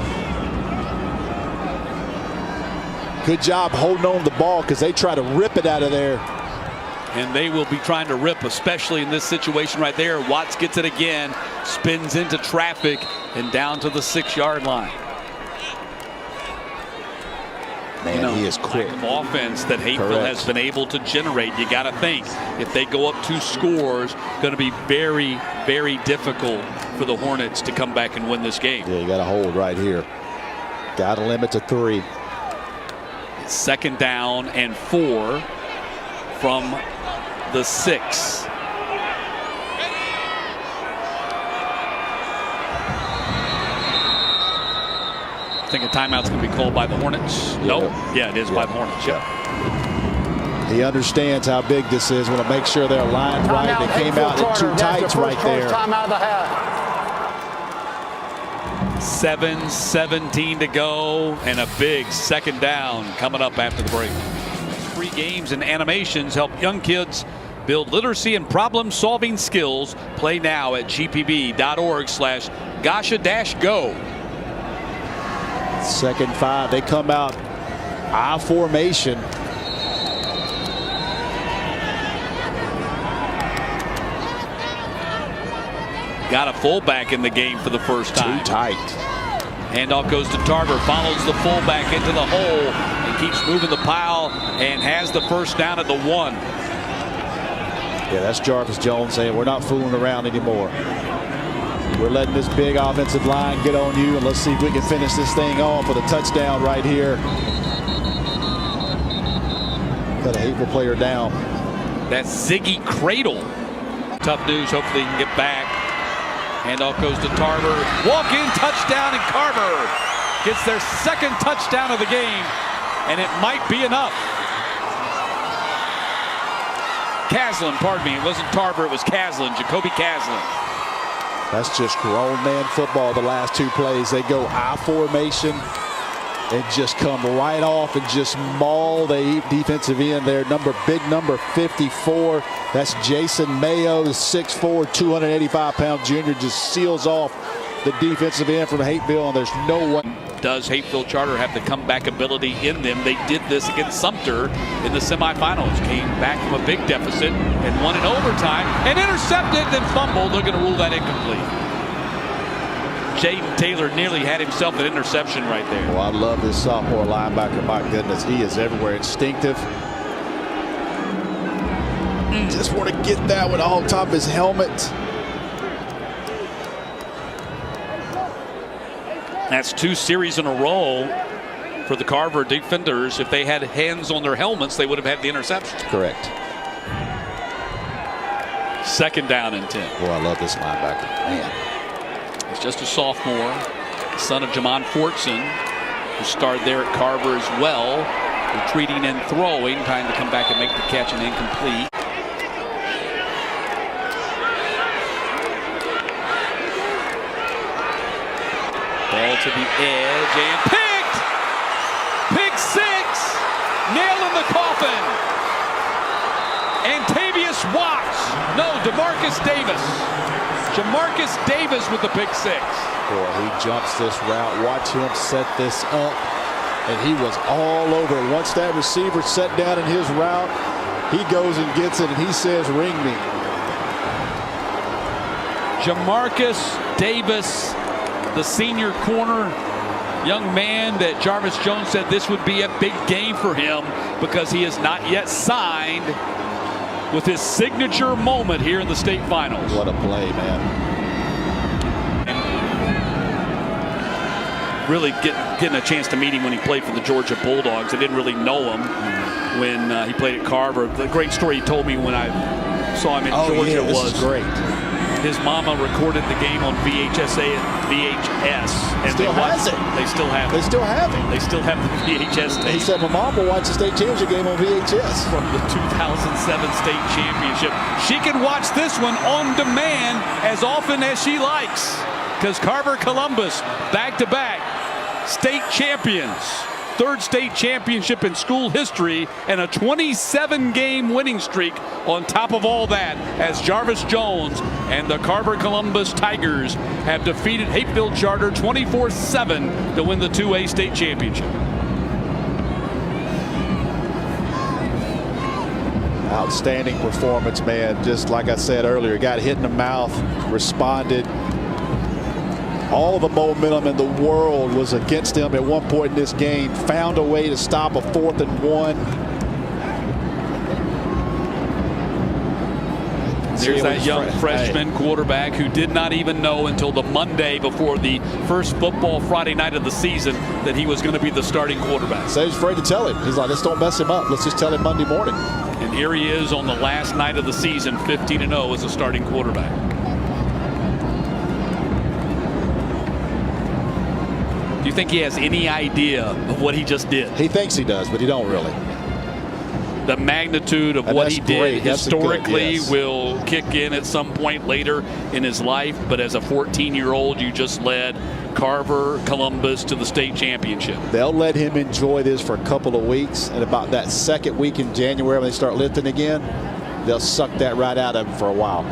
Good job holding on to the ball because they try to rip it out of there. And they will be trying to rip, especially in this situation right there. Watts gets it again, spins into traffic, and down to the 6-yard line. Man, he is quick. Offense that Hapeville Correct. has been able to generate. You got to think if they go up 2 scores, going to be very, very difficult for the Hornets to come back and win this game. Yeah, you got to hold right here. Got to limit to 3. 2nd down and 4 from the 6. I think a timeout's going to be called by the Hornets. Yeah. Nope. Yeah, it is by the Hornets. Yeah. He understands how big this is. Want to make sure they're lined right. They came out in 2 tights right there. Time out of the half. 7:17 to go, and a big 2nd down coming up after the break. Free games and animations help young kids build literacy and problem-solving skills. Play now at gpb.org/gasha-go. 2nd 5. They come out I formation. Got a fullback in the game for the first time. Too tight. Handoff goes to Tarver, follows the fullback into the hole and keeps moving the pile and has the first down at the 1. Yeah, that's Jarvis Jones saying we're not fooling around anymore. We're letting this big offensive line get on you, and let's see if we can finish this thing off with a touchdown right here. Got a Hapeville player down. That's Ziggy Cradle. Tough news. Hopefully he can get back. Handoff goes to Tarver. Walk-in touchdown, and Carver gets their 2nd touchdown of the game, and it might be enough. Caslin, pardon me. It wasn't Tarver, it was Caslin, Jacoby Caslin. That's just grown man football. The last 2 plays, they go I formation and just come right off and just maul the defensive end there. Big number 54. That's Jason Mayo, the 6'4", 285-pound junior, just seals off the defensive end from Hapeville, and there's no one. Does Hapeville Charter have the comeback ability in them? They did this against Sumter in the semifinals. Came back from a big deficit and won in overtime and intercepted, then fumbled. They're going to rule that incomplete. Jaden Taylor nearly had himself an interception right there. Well, I love this sophomore linebacker. My goodness, he is everywhere. Instinctive. Just want to get that one on top of his helmet. That's 2 series in a row for the Carver defenders. If they had hands on their helmets, they would have had the interception. Correct. 2nd down and 10. Boy, I love this linebacker. Man. He's just a sophomore, son of Jamon Fortson, who starred there at Carver as well, retreating and throwing, trying to come back and make the catch and incomplete. Ball to the edge and picked! Pick 6! Nail in the coffin! Antavius Watts. No, DeMarcus Davis. Jamarcus Davis with the pick 6. Boy, he jumps this route. Watch him set this up. And he was all over it. Once that receiver set down in his route, he goes and gets it, and he says, ring me. Jamarcus Davis, the senior corner, young man that Jarvis Jones said this would be a big game for him because he is not yet signed, with his signature moment here in the state finals. What a play, man. Really getting a chance to meet him when he played for the Georgia Bulldogs. I didn't really know him when he played at Carver. The great story he told me when I saw him in Georgia was great. His mama recorded the game on VHS. And Still has it. They still have it. They still have it. They still have the VHS tape. He said, my mom will watch the state championship game on VHS. From the 2007 state championship. She can watch this one on demand as often as she likes, because Carver-Columbus back-to-back state champions. 3rd state championship in school history, and a 27-game winning streak on top of all that, as Jarvis Jones and the Carver-Columbus Tigers have defeated Hapeville Charter 24-7 to win the 2A state championship. Outstanding performance, man. Just like I said earlier, got hit in the mouth, responded. All the momentum in the world was against him at one point in this game. Found a way to stop a 4th and 1. There's that young freshman quarterback who did not even know until the Monday before the first football Friday night of the season that he was going to be the starting quarterback. So he's afraid to tell him. He's like, let's don't mess him up. Let's just tell him Monday morning. And here he is on the last night of the season, 15-0 as a starting quarterback. Do you think he has any idea of what he just did? He thinks he does, but he don't really. The magnitude of what he did historically yes. will kick in at some point later in his life. But as a 14-year-old, you just led Carver-Columbus to the state championship. They'll let him enjoy this for a couple of weeks. And about that second week in January when they start lifting again, they'll suck that right out of him for a while.